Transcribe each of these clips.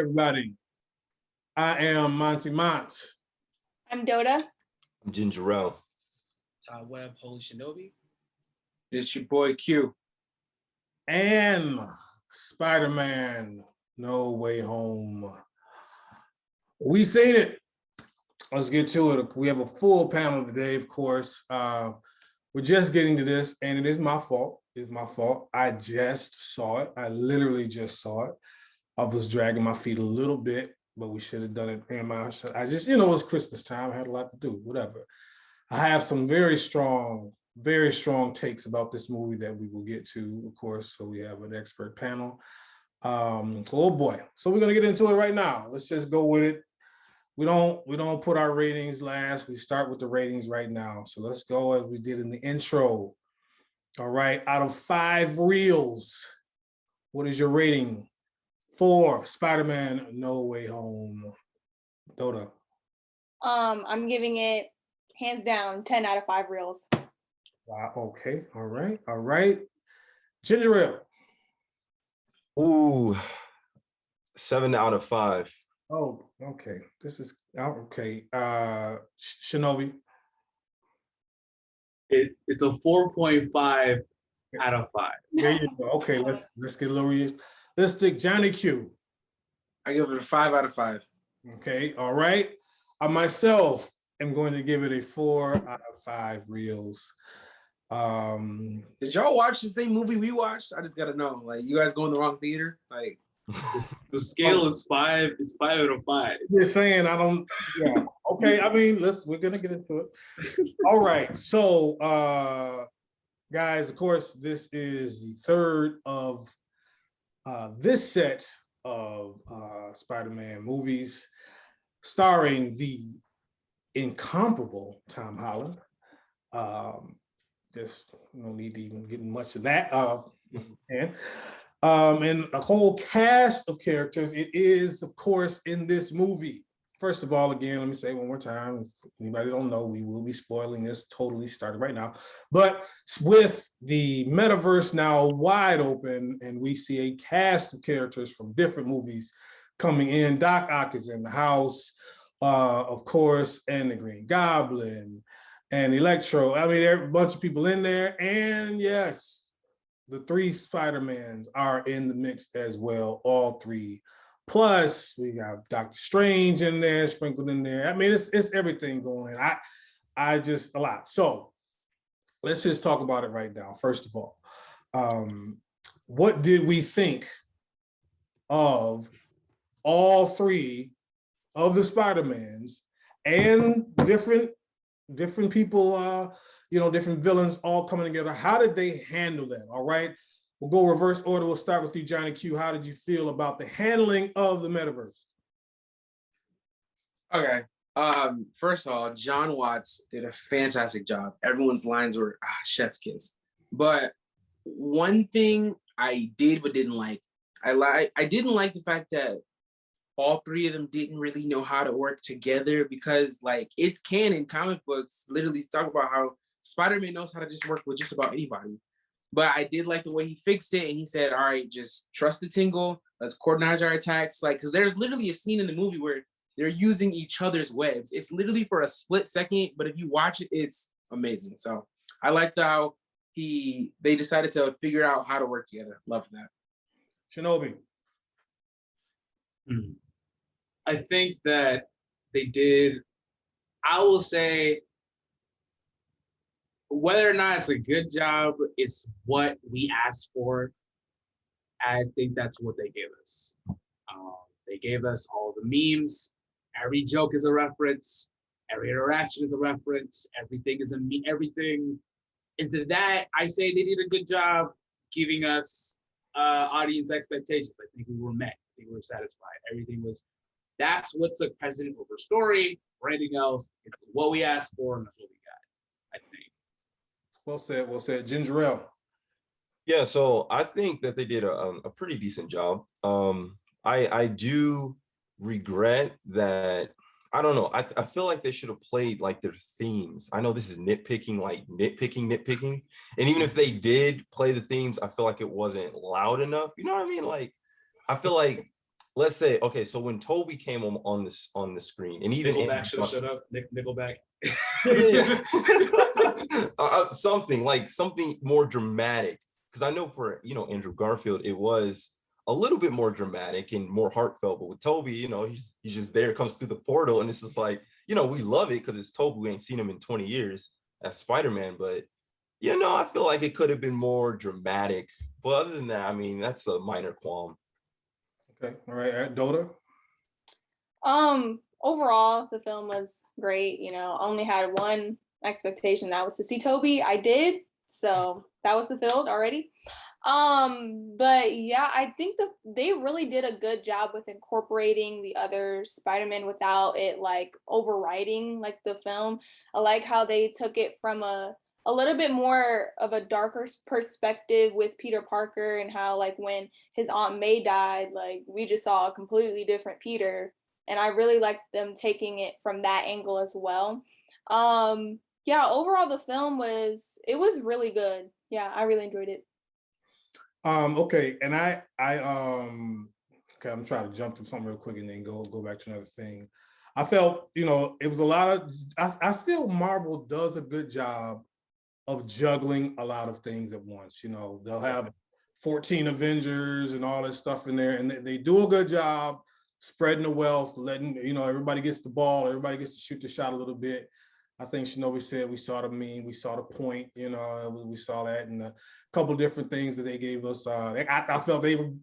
everybody. I am Monty Mont. I'm Doda. I'm Ginger Ale. Todd Webb, Holy Shinobi. It's your boy Q. And Spider-Man, No Way Home. We seen it. Let's get to it. We have a full panel today, of course. We're just getting to this, and it is my fault. It's my fault. I just saw it. I literally just saw it. I was dragging my feet a little bit, but we should have done it. I just, it was Christmas time. I had a lot to do, whatever. I have some very strong takes about this movie that we will get to, of course. So we have an expert panel. Oh boy. So we're gonna get into it right now. Let's just go with it. We don't put our ratings last. We start with the ratings right now. So let's go as we did in the intro. All right, out of 5 reels, what is your rating for Spider-Man No Way Home? Doda. I'm giving it hands down 10 out of 5 reels. Wow, okay, all right. Ginger Ale. Ooh, 7 out of 5. Oh, okay. This is okay. Shinobi. It's a 4.5 out of 5. There you go. Okay, let's get a little real. Let's stick Johnny Q. I give it a 5 out of 5. Okay, all right. I myself am going to give it a 4 out of 5 reels. Did y'all watch the same movie we watched? I just gotta know. Like, you guys go in the wrong theater? Like, The scale is 5. It's 5 out of 5. You're saying I don't. Yeah. Okay. I mean, we're gonna get into it. All right. So, guys, of course, this is the third of this set of Spider-Man movies, starring the incomparable Tom Holland. Just no need to even get much of that. And a whole cast of characters. It is, of course, in this movie. First of all, again, let me say one more time, if anybody don't know, we will be spoiling this totally starting right now. But with the metaverse now wide open, and we see a cast of characters from different movies coming in. Doc Ock is in the house, of course, and the Green Goblin, and Electro. I mean, there are a bunch of people in there, and yes, the 3 Spider-Mans are in the mix as well, all 3. Plus, we got Doctor Strange in there, sprinkled in there. I mean, it's everything going in. I just, a lot. So let's just talk about it right now. First of all, what did we think of all 3 of the Spider-Mans and different people, different villains all coming together? How did they handle that? All right, we'll go reverse order. We'll start with you, Johnny Q. How did you feel about the handling of the metaverse? okay. First of all, John Watts did a fantastic job. Everyone's lines were chef's kiss. But one thing I did but didn't like, I didn't like the fact that all 3 of them didn't really know how to work together, because like it's canon, comic books literally talk about how Spider-Man knows how to just work with just about anybody. But I did like the way he fixed it, and he said, all right, just trust the tingle, let's coordinate our attacks. Like, because there's literally a scene in the movie where they're using each other's webs. It's literally for a split second, but if you watch it, it's amazing. So I liked how they decided to figure out how to work together. Love that. Shinobi. I think that they did, I will say, whether or not it's a good job, it's what we asked for. I think that's what they gave us. They gave us all the memes. Every joke is a reference. Every interaction is a reference. Everything is everything. And to that, I say they did a good job giving us audience expectations. I think we were met. I think we were satisfied. That's what took precedent over story or anything else. It's what we asked for, and that's what we got, I think. Well said. Ginger Ale. Yeah, so I think that they did a pretty decent job. I do regret that. I don't know. I feel like they should have played like their themes. I know this is nitpicking. And even if they did play the themes, I feel like it wasn't loud enough. You know what I mean? Like, I feel like let's say, okay, so when Toby came on the screen, and even Nickelback should have showed up. Nickelback. something more dramatic, because I know for Andrew Garfield it was a little bit more dramatic and more heartfelt, but with Toby, he's just there, comes through the portal, and it's just like, we love it because it's Toby. We ain't seen him in 20 years as Spider-Man, but I feel like it could have been more dramatic. But other than that, I mean, that's a minor qualm. Okay, all right, Dota. Overall, the film was great. I only had one expectation, that was to see Toby. I did, so that was fulfilled already. But yeah, I think they really did a good job with incorporating the other Spider-Man without it like overriding like the film. I like how they took it from a little bit more of a darker perspective with Peter Parker, and how like when his Aunt May died, like we just saw a completely different Peter. And I really liked them taking it from that angle as well. Yeah, overall the film was really good. Yeah, I really enjoyed it. Okay, and okay, I'm trying to jump through something real quick and then go back to another thing. I felt, it was a lot of, I feel Marvel does a good job of juggling a lot of things at once. They'll have 14 Avengers and all this stuff in there, and they do a good job spreading the wealth, letting, everybody gets the ball, everybody gets to shoot the shot a little bit. I think Shinobi said we saw the meme, we saw the point, we saw that, and a couple different things that they gave us. I felt they were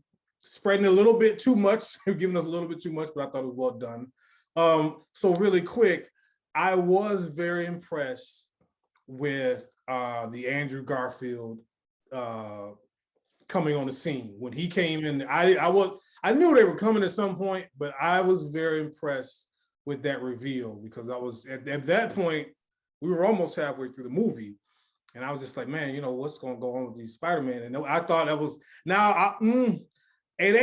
spreading a little bit too much, giving us a little bit too much, but I thought it was well done. So really quick, I was very impressed with the Andrew Garfield coming on the scene. When he came in, I knew they were coming at some point, but I was very impressed with that reveal, because I was at that point, we were almost halfway through the movie, and I was just like, man, what's going to go on with these Spider-Man? And I thought that was, it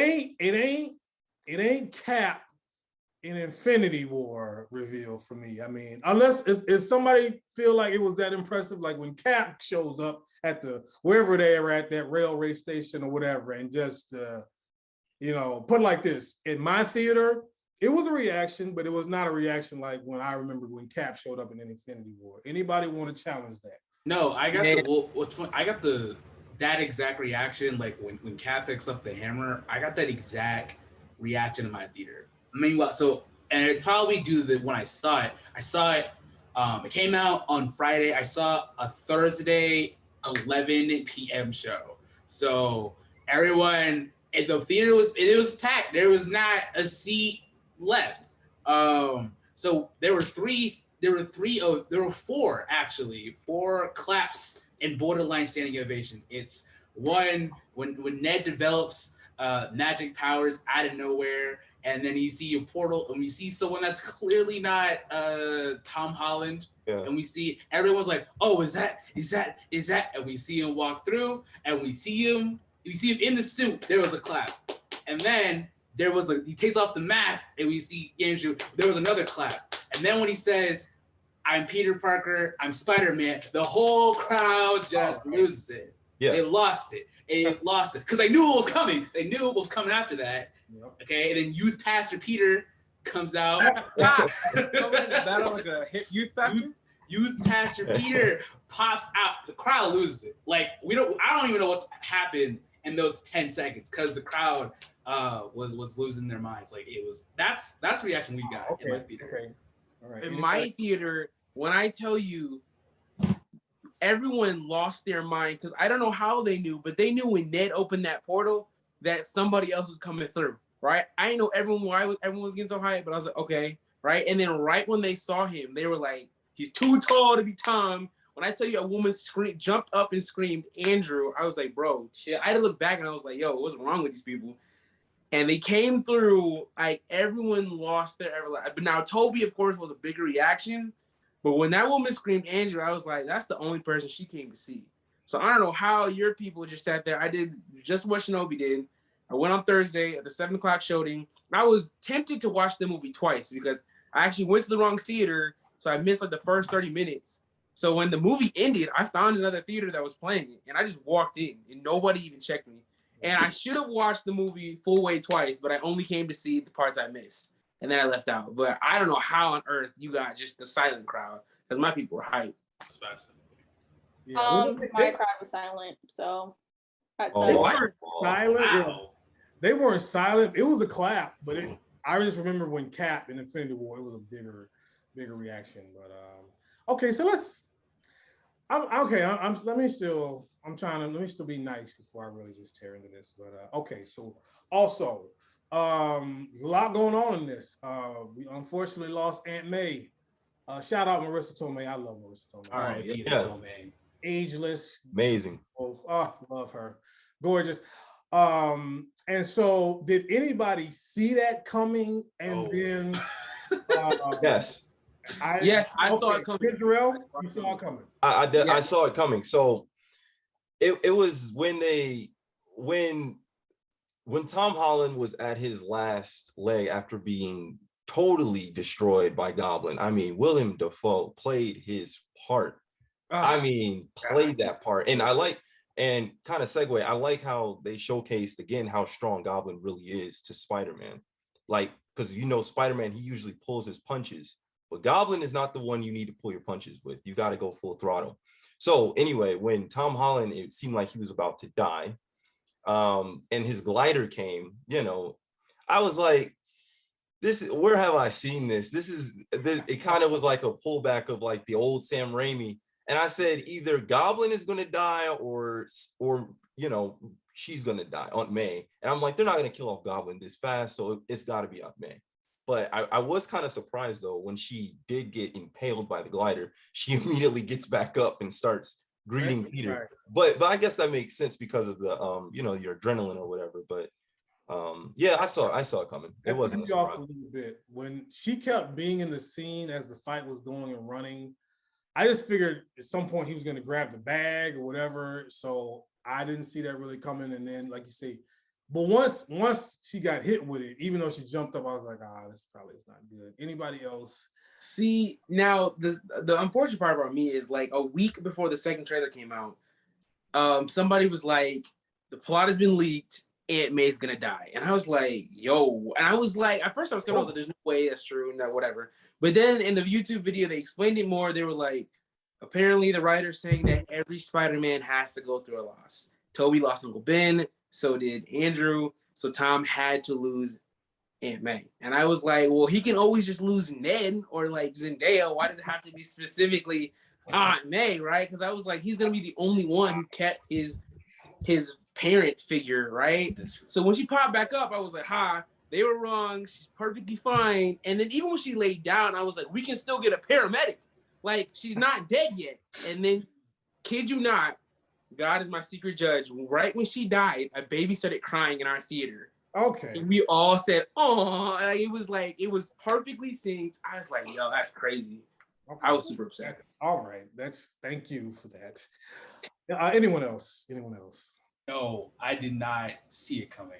ain't Cap in Infinity War reveal for me. I mean, unless if somebody feel like it was that impressive, like when Cap shows up at wherever they are at, that railway station or whatever, and just put it like this, in my theater, it was a reaction, but it was not a reaction like when I remember when Cap showed up in an Infinity War. Anybody want to challenge that? No, I got that exact reaction. Like when Cap picks up the hammer, I got that exact reaction in my theater. I mean, and it probably due to when I saw it. It came out on Friday. I saw a Thursday 11 p.m. show. So everyone at the theater was packed. There was not a seat left. So there were four claps and borderline standing ovations. It's one when Ned develops magic powers out of nowhere, and then you see a portal, and we see someone that's clearly not Tom Holland. Yeah. And we see everyone's like, oh, is that? And we see him walk through, and we see him in the suit. There was a clap. And then he takes off the mask, and we see Andrew, there was another clap. And then when he says, I'm Peter Parker, I'm Spider-Man, the whole crowd just loses it. Yeah. They lost it. Because they knew it was coming. They knew it was coming after that. Yep. Okay, and then Youth Pastor Peter comes out. Battle like a hip youth pastor? Youth Pastor Peter pops out. The crowd loses it. Like I don't even know what happened in those 10 seconds, because the crowd was losing their minds. Like that's the reaction we got in my theater. Okay. All right. In my theater, when I tell you, everyone lost their mind, because I don't know how they knew, but they knew when Ned opened that portal that somebody else was coming through, right? I didn't know everyone was getting so hyped, but I was like, okay, right? And then right when they saw him, they were like, he's too tall to be Tom. When I tell you a woman jumped up and screamed, Andrew, I was like, bro, shit. I had to look back and I was like, yo, what's wrong with these people? And they came through, like everyone lost their ever life. But now Toby, of course, was a bigger reaction. But when that woman screamed Andrew, I was like, that's the only person she came to see. So I don't know how your people just sat there. I did just what Shinobi did. I went on Thursday at the 7 o'clock showing. I was tempted to watch the movie twice because I actually went to the wrong theater. So I missed like the first 30 minutes. So when the movie ended, I found another theater that was playing it. And I just walked in and nobody even checked me. And I should have watched the movie full way twice, but I only came to see the parts I missed. And then I left out. But I don't know how on earth you got just the silent crowd, because my people were hyped. It's fascinating. Yeah, well, My crowd was silent, so that's Oh, they wow. weren't silent. Yeah. Wow. They weren't silent. It was a clap, but I just remember when Cap in Infinity War, it was a bigger reaction. But okay, so let me still be nice before I really just tear into this. But okay, so also a lot going on in this. We unfortunately lost Aunt May. Shout out Marissa Tomei. I love Marissa Tomei. All right, yeah. Peter Tomei. Ageless. Amazing. Oh, love her. Gorgeous. And so did anybody see that coming? And then Yes. I saw it coming. Jarrell, you saw it coming. I saw it coming. So it was when Tom Holland was at his last leg after being totally destroyed by Goblin. I mean, Willem Dafoe played his part. Played that part. And and kind of segue, I like how they showcased again how strong Goblin really is to Spider-Man. Like, because Spider-Man, he usually pulls his punches, but Goblin is not the one you need to pull your punches with. You got to go full throttle. So anyway, when Tom Holland, it seemed like he was about to die, and his glider came, I was like, where have I seen this? It kind of was like a pullback of like the old Sam Raimi. And I said, either Goblin is going to die or she's going to die, Aunt May. And I'm like, they're not going to kill off Goblin this fast. So it's got to be Aunt May. But I was kind of surprised, though, when she did get impaled by the glider, she immediately gets back up and starts greeting Peter. Right. But I guess that makes sense because of the, your adrenaline or whatever. But yeah, I saw it coming. It wasn't a surprise. A little bit. When she kept being in the scene as the fight was going and running, I just figured at some point he was going to grab the bag or whatever. So I didn't see that really coming. And then, like you say, but once she got hit with it, even though she jumped up, I was like, this probably is not good. Anybody else? See, now the unfortunate part about me is like a week before the second trailer came out, somebody was like, the plot has been leaked. Aunt May's gonna die. And I was like, yo. And I was like, at first I was kind of like, there's no way that's true and that whatever. But then in the YouTube video, they explained it more. They were like, apparently the writer's saying that every Spider-Man has to go through a loss. Toby lost Uncle Ben, so did Andrew. So Tom had to lose Aunt May. And I was like, well, he can always just lose Ned or like Zendaya. Why does it have to be specifically Aunt May, right? Because I was like, he's gonna be the only one who kept his parent figure, right? So when she popped back up, I was like, they were wrong. She's perfectly fine. And then even when she laid down, I was like, we can still get a paramedic. Like, she's not dead yet. And then, kid you not, God is my secret judge. Right when she died, a baby started crying in our theater. Okay. And we all said, oh, and it was perfectly synced. I was like, yo, that's crazy. Okay. I was super upset. All right. Thank you for that. Anyone else? No, I did not see it coming.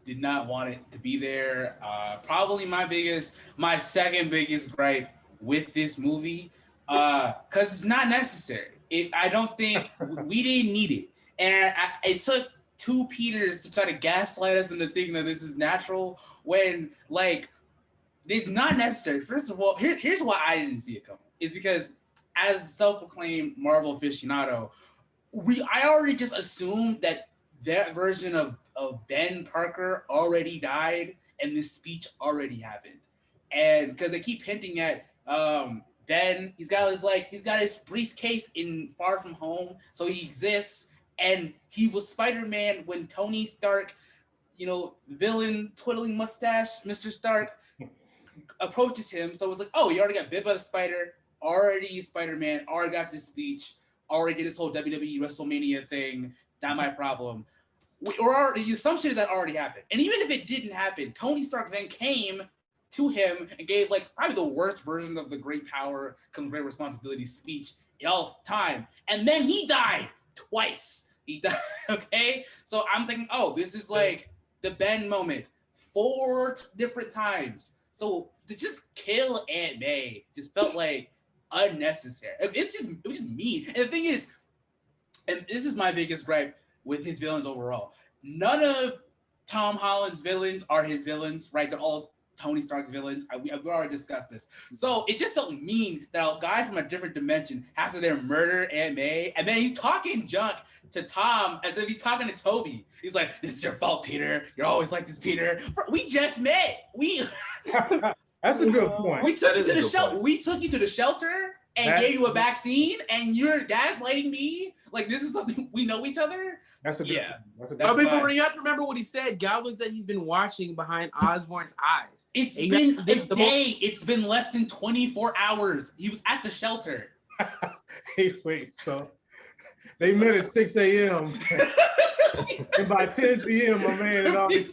Did not want it to be there. Probably my second biggest gripe with this movie, because it's not necessary. I don't think we didn't need it. And it took two Peters to try to gaslight us into thinking that this is natural when, like, it's not necessary. First of all, here's why I didn't see it coming. Is because as self-proclaimed Marvel aficionado, I already just assumed that version of Ben Parker already died and this speech already happened. And because they keep hinting at Ben, he's got his briefcase in Far From Home, so he exists, and he was Spider-Man when Tony Stark, villain twiddling mustache, Mr. Stark, approaches him. So it was like, oh, you already got bit by the spider, already Spider-Man, already got this speech, already did this whole WWE WrestleMania thing. Not my problem. The assumption is that already happened. And even if it didn't happen, Tony Stark then came to him and gave like probably the worst version of the great power comes great responsibility speech in all time. And then he died twice. He died, okay? So I'm thinking, oh, this is like the Ben moment 4 different times. So to just kill Aunt May just felt like unnecessary. It was just mean. And the thing is, and this is my biggest gripe with his villains overall, none of Tom Holland's villains are his villains, right? They're all Tony Stark's villains. We've already discussed this. So it just felt mean that a guy from a different dimension has to then murder Aunt May, and then he's talking junk to Tom as if he's talking to Toby. He's like, "This is your fault, Peter. You're always like this, Peter. We just met. That's a good point. We took you to the shelter. We took you to the shelter and gave you a vaccine, and you're gaslighting me. Like, this is something we know each other." That's a good Yeah. point. But you have to remember what he said. Goblin said he's been watching behind Osborn's eyes. It's been a day. It's been less than 24 hours. He was at the shelter. Hey, wait, so they met at 6 a.m. and by 10 p.m. my man had already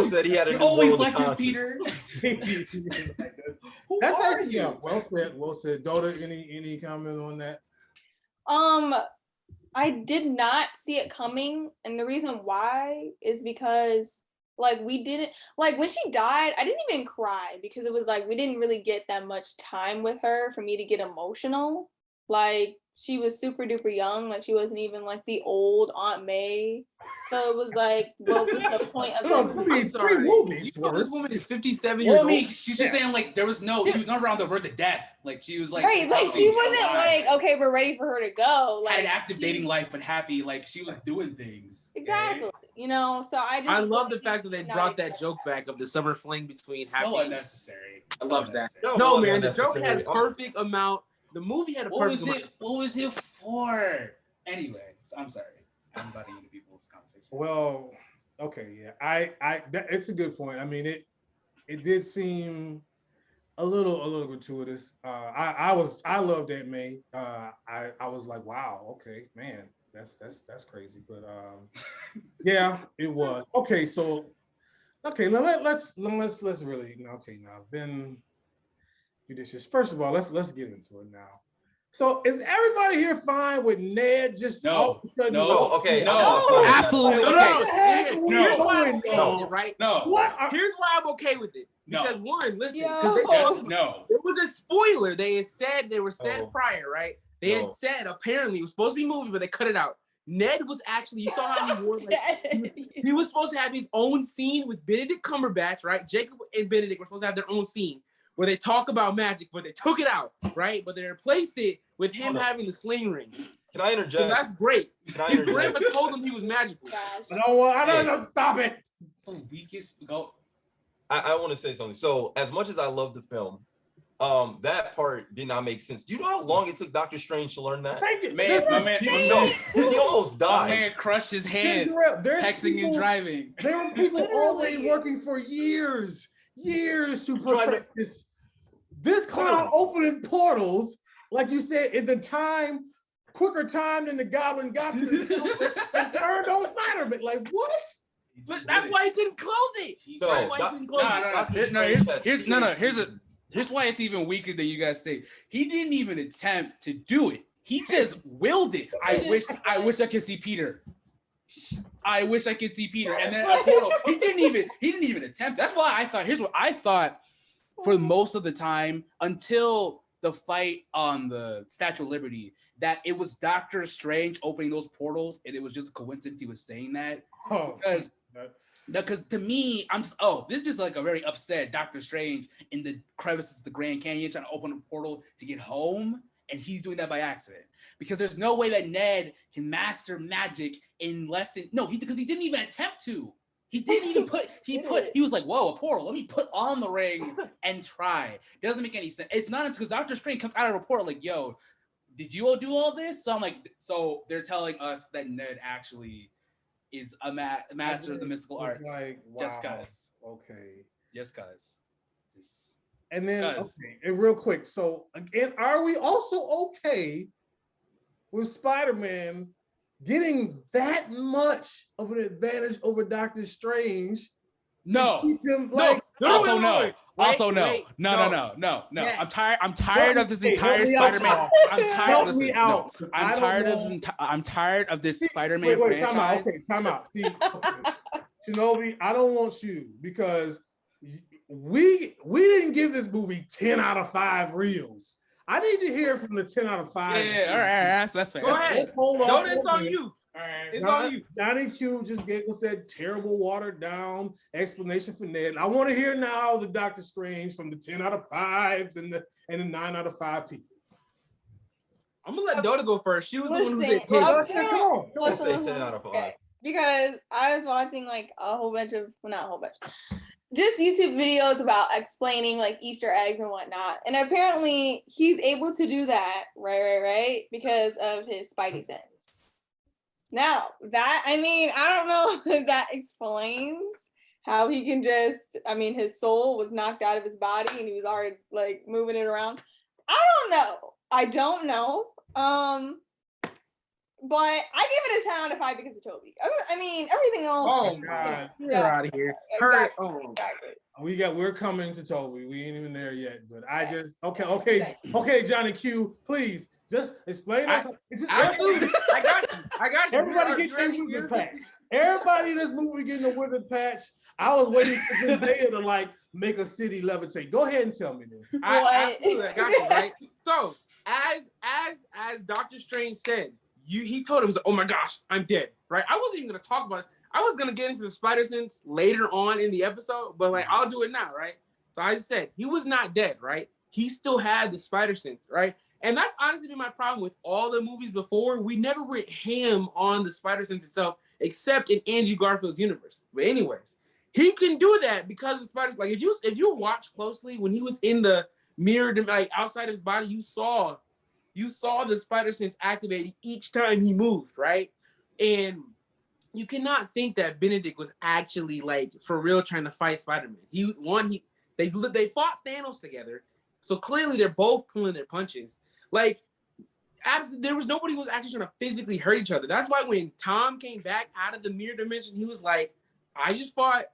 said he had You're always like this, Peter. That's actually, yeah, well said, well said. Dota, any comment on that? I did not see it coming, and the reason why is because like we didn't, like when she died, I didn't even cry because it was like we didn't really get that much time with her for me to get emotional. Like she was super duper young, like she wasn't even like the old Aunt May. So it was like, what was the point of I'm sorry. Movies, you know this woman is 57 years old. She's just saying like she was never on the verge of death. Like she was like right, like she wasn't like, okay, we're ready for her to go. Like had an active dating life, but happy. Like she was doing things. Exactly. Okay? You know, so I love the fact that they brought that joke back of the summer fling between so unnecessary. I love that. No, No, man, the joke had a perfect amount. The movie had a perfect amount. What was it for? Anyway, I'm sorry. I'm butting into people's conversation. Well, okay, yeah. It's a good point. I mean, it did seem a little gratuitous. I loved Aunt May. I was like, wow, okay, man, that's crazy. But yeah, it was. Okay, so now let's really now Ben judicious. First of all, let's get into it now. So is everybody here fine with Ned just no, okay, no, absolutely okay. Here's why I'm okay with it, right? No. Here's why I'm okay with it. Because one, listen, because it was a spoiler. They were said prior, right? They had said apparently it was supposed to be a movie, but they cut it out. Ned was actually, you saw how he wore, like, he was supposed to have his own scene with Benedict Cumberbatch, right? Jacob and Benedict were supposed to have their own scene where they talk about magic, but they took it out, right? But they replaced it with him having the sling ring. Can I interject? So that's great. Can I interject? Grandma told him he was magical. I don't stop it. Weakest go. I want to say something. So as much as I love the film, that part did not make sense. Do you know how long it took Doctor Strange to learn that? Thank you. My man, he almost died. My man crushed his hand, texting and driving. There were people already working for years to perfect this clown opening portals, like you said, in the quicker time than the Goblin got to the and turned on Spiderman. Like what? But that's why he didn't close it. Here's why it's even weaker than you guys think. He didn't even attempt to do it. He just willed it. I wish I could see Peter. I wish I could see Peter. And then a portal. He didn't even attempt. That's why I thought. Here's what I thought for most of the time until the fight on the Statue of Liberty, that it was Doctor Strange opening those portals, and it was just a coincidence he was saying that. Because to me, this is just like a very upset Doctor Strange in the crevices of the Grand Canyon trying to open a portal to get home, and he's doing that by accident. Because there's no way that Ned can master magic in less than because he didn't even attempt to. He didn't even he was like, whoa, a portal. Let me put on the ring and try. It doesn't make any sense. It's not because Doctor Strange comes out of a portal like, yo, did you all do all this? So I'm like, so they're telling us that Ned actually is a master of the mystical arts. Like, wow. Just guys. Okay. Yes, guys. And real quick. So again, are we also okay with Spider-Man getting that much of an advantage over Doctor Strange? No. No. Yes. I'm tired of this entire Spider-Man. I'm tired of this Spider-Man franchise. Time out. See, Shinobi, I don't want you because we didn't give this movie 10 out of 5 reels. I need to hear from the 10 out of 5. Yeah, all right, that's fair. Go ahead. Don't on you. It's on you. Johnny Q just gave us that terrible, watered down explanation for Ned. I want to hear now the Doctor Strange from the 10 out of 5s and the 9 out of 5 people. I'm gonna let Dota go first. She was the one who said Listen, 10. okay. Come on. Let's say 10 out of 5. Okay. Because I was watching like a whole bunch of, well, not a whole bunch, just YouTube videos about explaining like Easter eggs and whatnot. And apparently he's able to do that, right? Because of his Spidey sense. Now, that, I mean, I don't know if that explains how he can just, I mean, his soul was knocked out of his body and he was already like moving it around. I don't know. But I give it a 10 out of 5 because of Toby. I mean, everything else. Oh God, yeah, get out of here. exactly, Oh. exactly. We're coming to Toby. We ain't even there yet, but I just okay, Johnny Q, please just explain us. Absolutely, I got you. Everybody get their wizard patch. Everybody in this movie getting a wizard patch. I was waiting for Zendaya to like make a city levitate. Go ahead and tell me this. Absolutely, I got you, right? So as Doctor Strange said, he told him, oh my gosh, I'm dead, right? I wasn't even gonna talk about it. I was gonna get into the spider sense later on in the episode, but like I'll do it now, right? So I said he was not dead, right? He still had the spider sense, right? And that's honestly been my problem with all the movies before. We never went ham on the spider sense itself, except in Andrew Garfield's universe. But anyways, he can do that because of the spiders. Like if you watch closely when he was in the mirror, like outside of his body, you saw the spider sense activated each time he moved, right? And you cannot think that Benedict was actually like for real trying to fight Spider-Man. They fought Thanos together, so clearly they're both pulling their punches. Like, absolutely, there was nobody who was actually trying to physically hurt each other. That's why when Tom came back out of the mirror dimension, he was like, "I just fought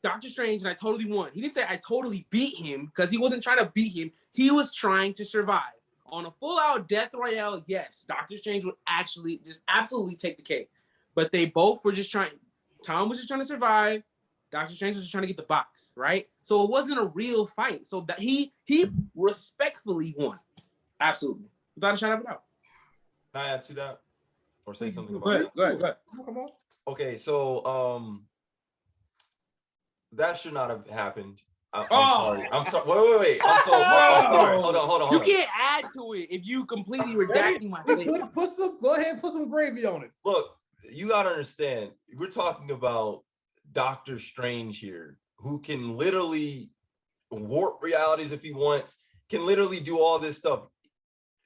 Doctor Strange and I totally won." He didn't say I totally beat him because he wasn't trying to beat him. He was trying to survive. On a full-out death royale, yes, Doctor Strange would actually just absolutely take the cake. But they both were just trying. Tom was just trying to survive. Doctor Strange was just trying to get the box, right? So it wasn't a real fight. So that he respectfully won. Absolutely. Without a shadow of a doubt. Can I add to that? Or say something Go about ahead. it? Go ahead. Come on. Okay, so that should not have happened. I'm sorry. I'm sorry. Wait. I'm sorry. Hold on. You can't add to it if you completely redacting my statement. Go ahead and put some gravy on it. Look, you gotta understand, we're talking about Doctor Strange here, who can literally warp realities if he wants, can literally do all this stuff.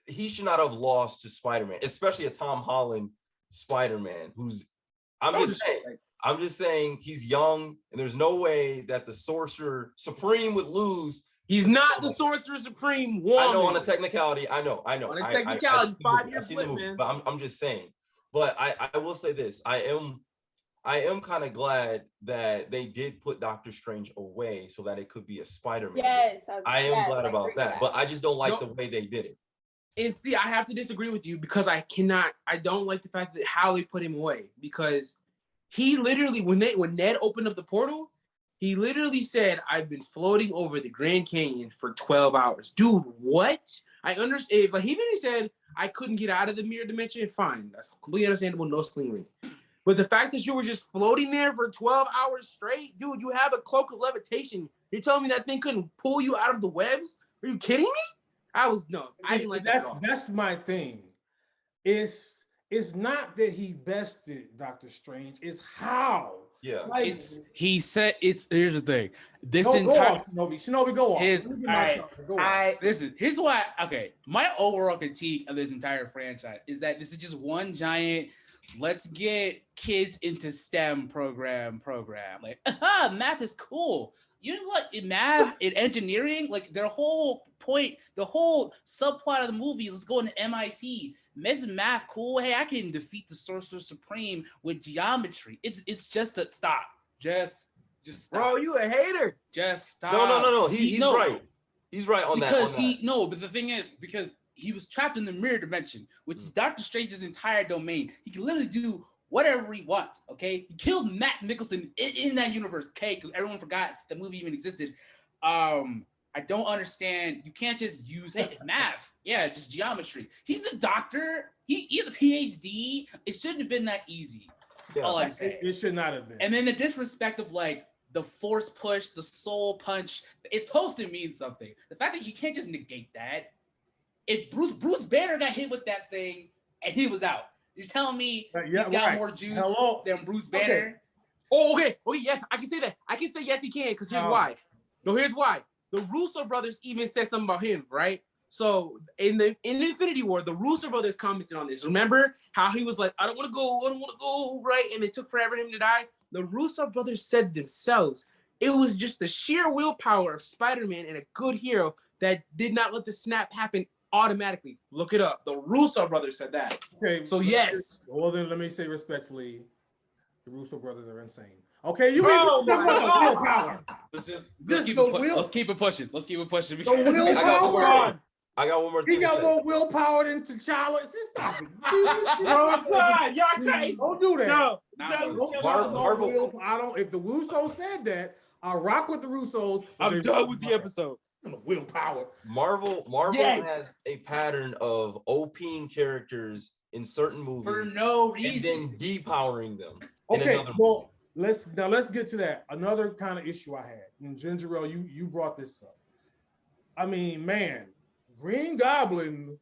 He should not have lost to Spider-Man, especially a Tom Holland Spider-Man, who's I'm just saying he's young, and there's no way that the Sorcerer Supreme would lose. He's not the Sorcerer Supreme woman. I know on a technicality. I know. On a technicality, 5-year flip, man. But I'm just saying. But I will say this. I am kind of glad that they did put Doctor Strange away so that it could be a Spider-Man. Yes, I am glad about that. But I just don't like the way they did it. And see, I have to disagree with you because I don't like the fact that how they put him away, because he literally, when Ned opened up the portal, he literally said, "I've been floating over the Grand Canyon for 12 hours." Dude, what? I understand. But even he said, "I couldn't get out of the mirror dimension," fine. That's completely understandable. No sling. But the fact that you were just floating there for 12 hours straight, dude, you have a cloak of levitation. You're telling me that thing couldn't pull you out of the webs? Are you kidding me? I didn't like that at all. That's my thing. It's not that he bested Doctor Strange, it's how. Yeah. Like, Here's the thing. This go entire off, Shinobi, go on. Listen, here's why. Okay, my overall critique of this entire franchise is that this is just one giant let's get kids into STEM program. Like, math is cool. You know what? In math, in engineering, like their whole point, the whole subplot of the movie is let's go into MIT. Isn't math cool? Hey, I can defeat the Sorcerer Supreme with geometry. It's just a stop. Just stop. Bro, you a hater. Just stop. No. He's right. He's right on that. But the thing is, because he was trapped in the mirror dimension, which is Doctor Strange's entire domain. He can literally do whatever he wants, okay? He killed Matt Nicholson in that universe, okay? Because everyone forgot that movie even existed. I I don't understand. You can't just use math. Yeah, just geometry. He's a doctor. He has a PhD. It shouldn't have been that easy. That's all I'm saying. It should not have been. And then the disrespect of like the force push, the soul punch, it's supposed to mean something. The fact that you can't just negate that. If Bruce Banner got hit with that thing and he was out. You're telling me he's got more juice than Bruce Banner? Okay. Oh, okay. Oh, yes, I can say that. I can say yes, he can, because here's why. No, here's why. The Russo brothers even said something about him, right? So in Infinity War, the Russo brothers commented on this. Remember how he was like, I don't want to go, right? And it took forever for him to die. The Russo brothers said themselves, it was just the sheer willpower of Spider-Man and a good hero that did not let the snap happen automatically. Look it up. The Russo brothers said that. Okay. So yes. Well, then let me say respectfully, the Russo brothers are insane. Okay, you willpower. Let's keep it pushing. Let's keep it pushing. Willpower. I got one more thing. He got more willpower than T'Challa. Stop it. Oh God, y'all crazy. Don't do that. No. Marvel. I don't. If the Russos said that, I'll rock with the Russos. I'm done with the episode. Willpower. Marvel has a pattern of OPing characters in certain movies for no reason, and then depowering them. Okay, well, let's get to that. Another kind of issue I had, and Gingerelle, you brought this up. I mean, man, Green Goblin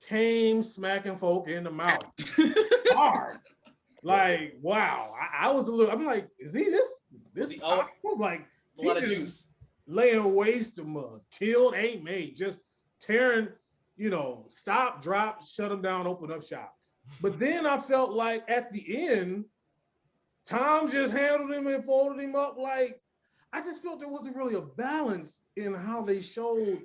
came smacking folk in the mouth hard. Like, wow. I was a little. I'm like, is he this? Like, a lot of juice. Laying waste to mud, killed, ain't made, just tearing, stop, drop, shut him down, open up shop. But then I felt like at the end, Tom just handled him and folded him up. Like, I just felt there wasn't really a balance in how they showed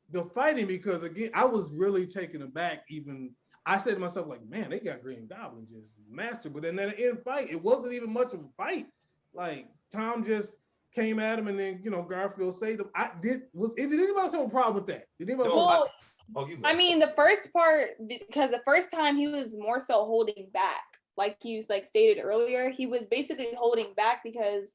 the fighting, because again, I was really taken aback. Even I said to myself, like, man, they got Green Goblin just mastered. But then at the end fight, it wasn't even much of a fight. Like, Tom just came at him, and then Garfield saved him. Did anybody else have a problem with that? Did anybody? I mean, the first part, because the first time he was more so holding back, like you stated earlier, he was basically holding back because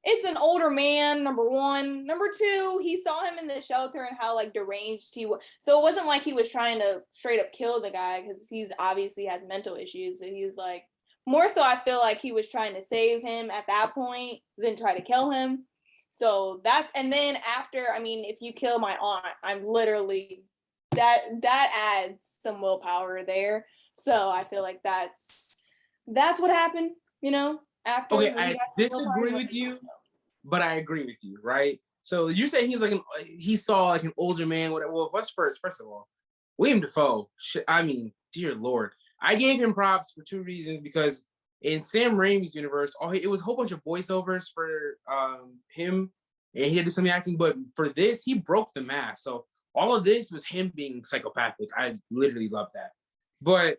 it's an older man, number one. Number two, he saw him in the shelter and how deranged he was. So it wasn't like he was trying to straight up kill the guy, because he's obviously has mental issues. So he was like, more so I feel like he was trying to save him at that point than try to kill him. So and then after, I mean, if you kill my aunt, I'm literally, that adds some willpower there. So I feel like that's what happened, after. Okay, I disagree with you, but I agree with you, right? So you're saying he saw an older man, whatever. Well, what's first? First of all, William Dafoe, I mean, dear Lord. I gave him props for two reasons, because in Sam Raimi's universe, it was a whole bunch of voiceovers for him, and he had to do some acting, but for this, he broke the mask. So all of this was him being psychopathic. I literally love that. But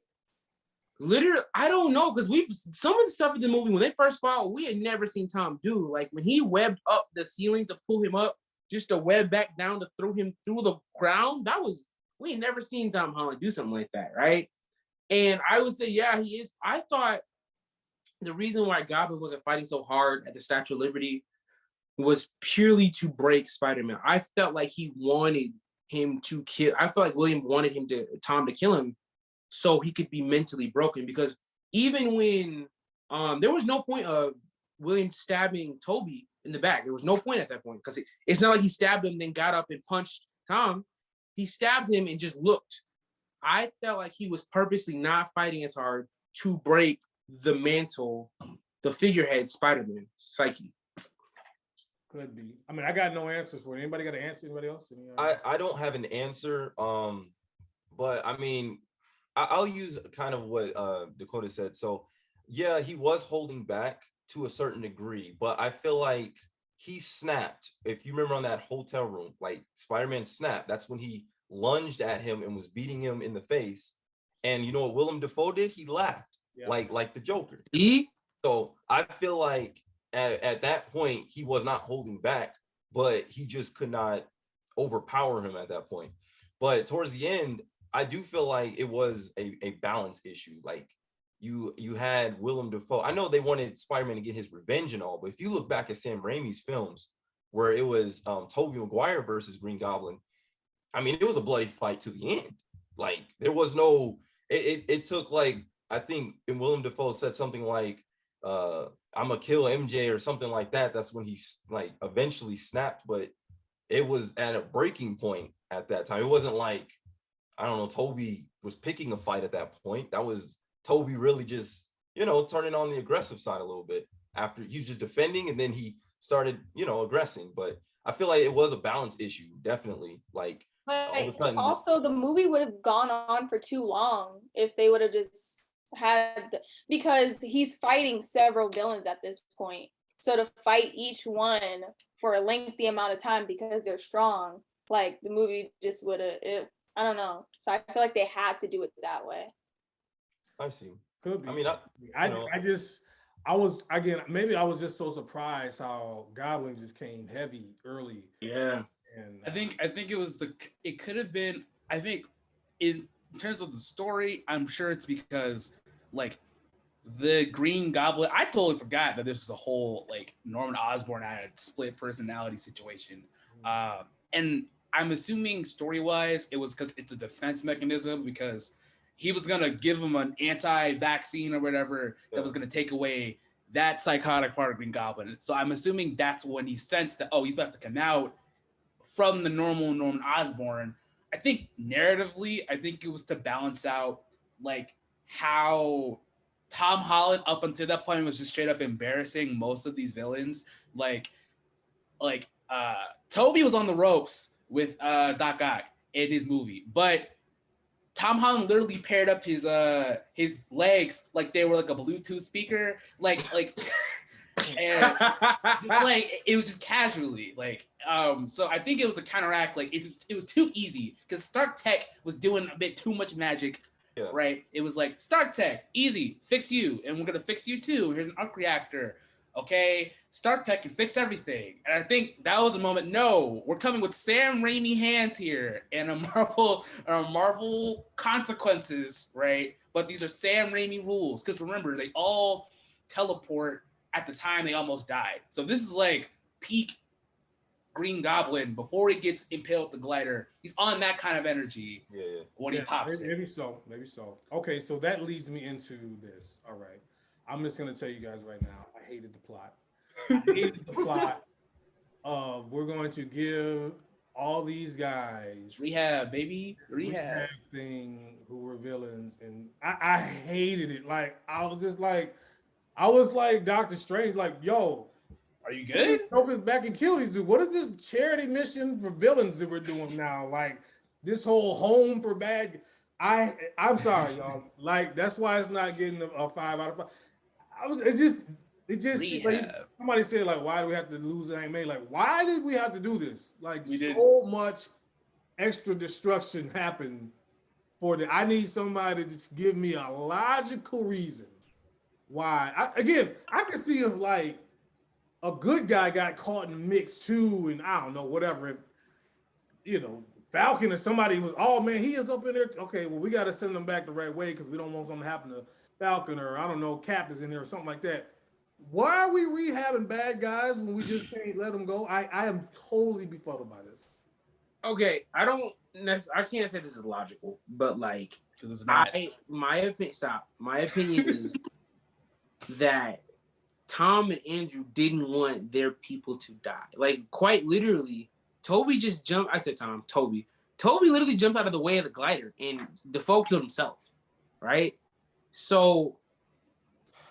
literally, I don't know, because some of the stuff in the movie, when they first fought, we had never seen Tom do. Like when he webbed up the ceiling to pull him up, just to web back down to throw him through the ground, we had never seen Tom Holland do something like that, right? And I would say, yeah, he is. I thought the reason why Goblin wasn't fighting so hard at the Statue of Liberty was purely to break Spider-Man. I felt like he wanted him to kill. I felt like William wanted Tom to kill him so he could be mentally broken. Because even when there was no point of William stabbing Toby in the back. There was no point at that point, because it's not like he stabbed him, then got up and punched Tom. He stabbed him and just looked. I felt like he was purposely not fighting as hard to break the mantle, the figurehead Spider-Man psyche. Could be. I mean, I got no answers for it. Anybody got an answer? Anybody else? I don't have an answer. But I mean, I'll use kind of what Dakota said. So yeah, he was holding back to a certain degree, but I feel like he snapped. If you remember on that hotel room, like Spider-Man snapped. That's when he lunged at him and was beating him in the face. And you know what Willem Dafoe did? He laughed, like the Joker. So I feel like at that point, he was not holding back, but he just could not overpower him at that point. But towards the end, I do feel like it was a balance issue. Like you had Willem Dafoe. I know they wanted Spider-Man to get his revenge and all, but if you look back at Sam Raimi's films, where it was Tobey Maguire versus Green Goblin. I mean, it was a bloody fight to the end. Like there was no, it took like, I think and Willem Dafoe said something like, I'm gonna kill MJ or something like that. That's when he like eventually snapped, but it was at a breaking point at that time. It wasn't like, I don't know, Tobey was picking a fight at that point. That was Tobey really just, turning on the aggressive side a little bit after he was just defending and then he started, aggressing. But I feel like it was a balance issue, definitely. Like all of a But sudden, also, the movie would have gone on for too long if they would have just because he's fighting several villains at this point. So to fight each one for a lengthy amount of time because they're strong, like the movie just would have, I don't know. So I feel like they had to do it that way. I see. Could be. I mean, I was again, maybe I was just so surprised how Goblin just came heavy early. Yeah. And I think it could have been, I think in terms of the story, I'm sure it's because like the Green Goblin, I totally forgot that this was a whole like Norman Osborn had split personality situation. And I'm assuming story-wise, it was because it's a defense mechanism because he was gonna give him an anti-vaccine or whatever that was gonna take away that psychotic part of Green Goblin. So I'm assuming that's when he sensed that, oh, he's about to come out from the normal Norman Osborn. I think narratively, I think it was to balance out like how Tom Holland up until that point was just straight up embarrassing most of these villains. Like Toby was on the ropes with Doc Ock in his movie, but Tom Holland literally paired up his legs like they were like a Bluetooth speaker, like and just like it was just casually like so I think it was a counteract. Like it was too easy because Stark Tech was doing a bit too much magic. Yeah. Right? It was like, Stark Tech, easy, fix you, and we're gonna fix you too. Here's an arc reactor. Okay, Stark Tech can fix everything. And I think that was a moment. No, we're coming with Sam Raimi hands here and a Marvel consequences, right? But these are Sam Raimi rules. Because remember, they all teleport at the time they almost died. So this is like peak Green Goblin before he gets impaled with the glider. He's on that kind of energy when he pops maybe so. Okay, so that leads me into this. All right. I'm just gonna tell you guys right now, I hated the plot. I hated the plot of we're going to give all these guys rehab, baby. Rehab thing who were villains, and I hated it. Like I was like Doctor Strange, like, yo, are you good? Hope is back and kill these dudes. What is this charity mission for villains that we're doing now? Like this whole home for bad. I'm sorry, y'all. Like that's why it's not getting a 5 out of 5. It just like, somebody said like, why do we have to lose Aunt May? Like, why did we have to do this? Like so much extra destruction happened for the. I need somebody to just give me a logical reason why. I can see if like a good guy got caught in the mix too, and I don't know, whatever. If, Falcon or somebody was, oh man, he is up in there. Okay, well, we got to send them back the right way because we don't want something to happen to Falcon or I don't know, Cap is in there or something like that. Why are we rehabbing bad guys when we just can't let them go? I am totally befuddled by this. Okay, I can't say this is logical, but like, my opinion is that Tom and Andrew didn't want their people to die. Like, quite literally, Toby just jumped. I said Tom, Toby. Toby literally jumped out of the way of the glider, and Defoe killed himself, right? So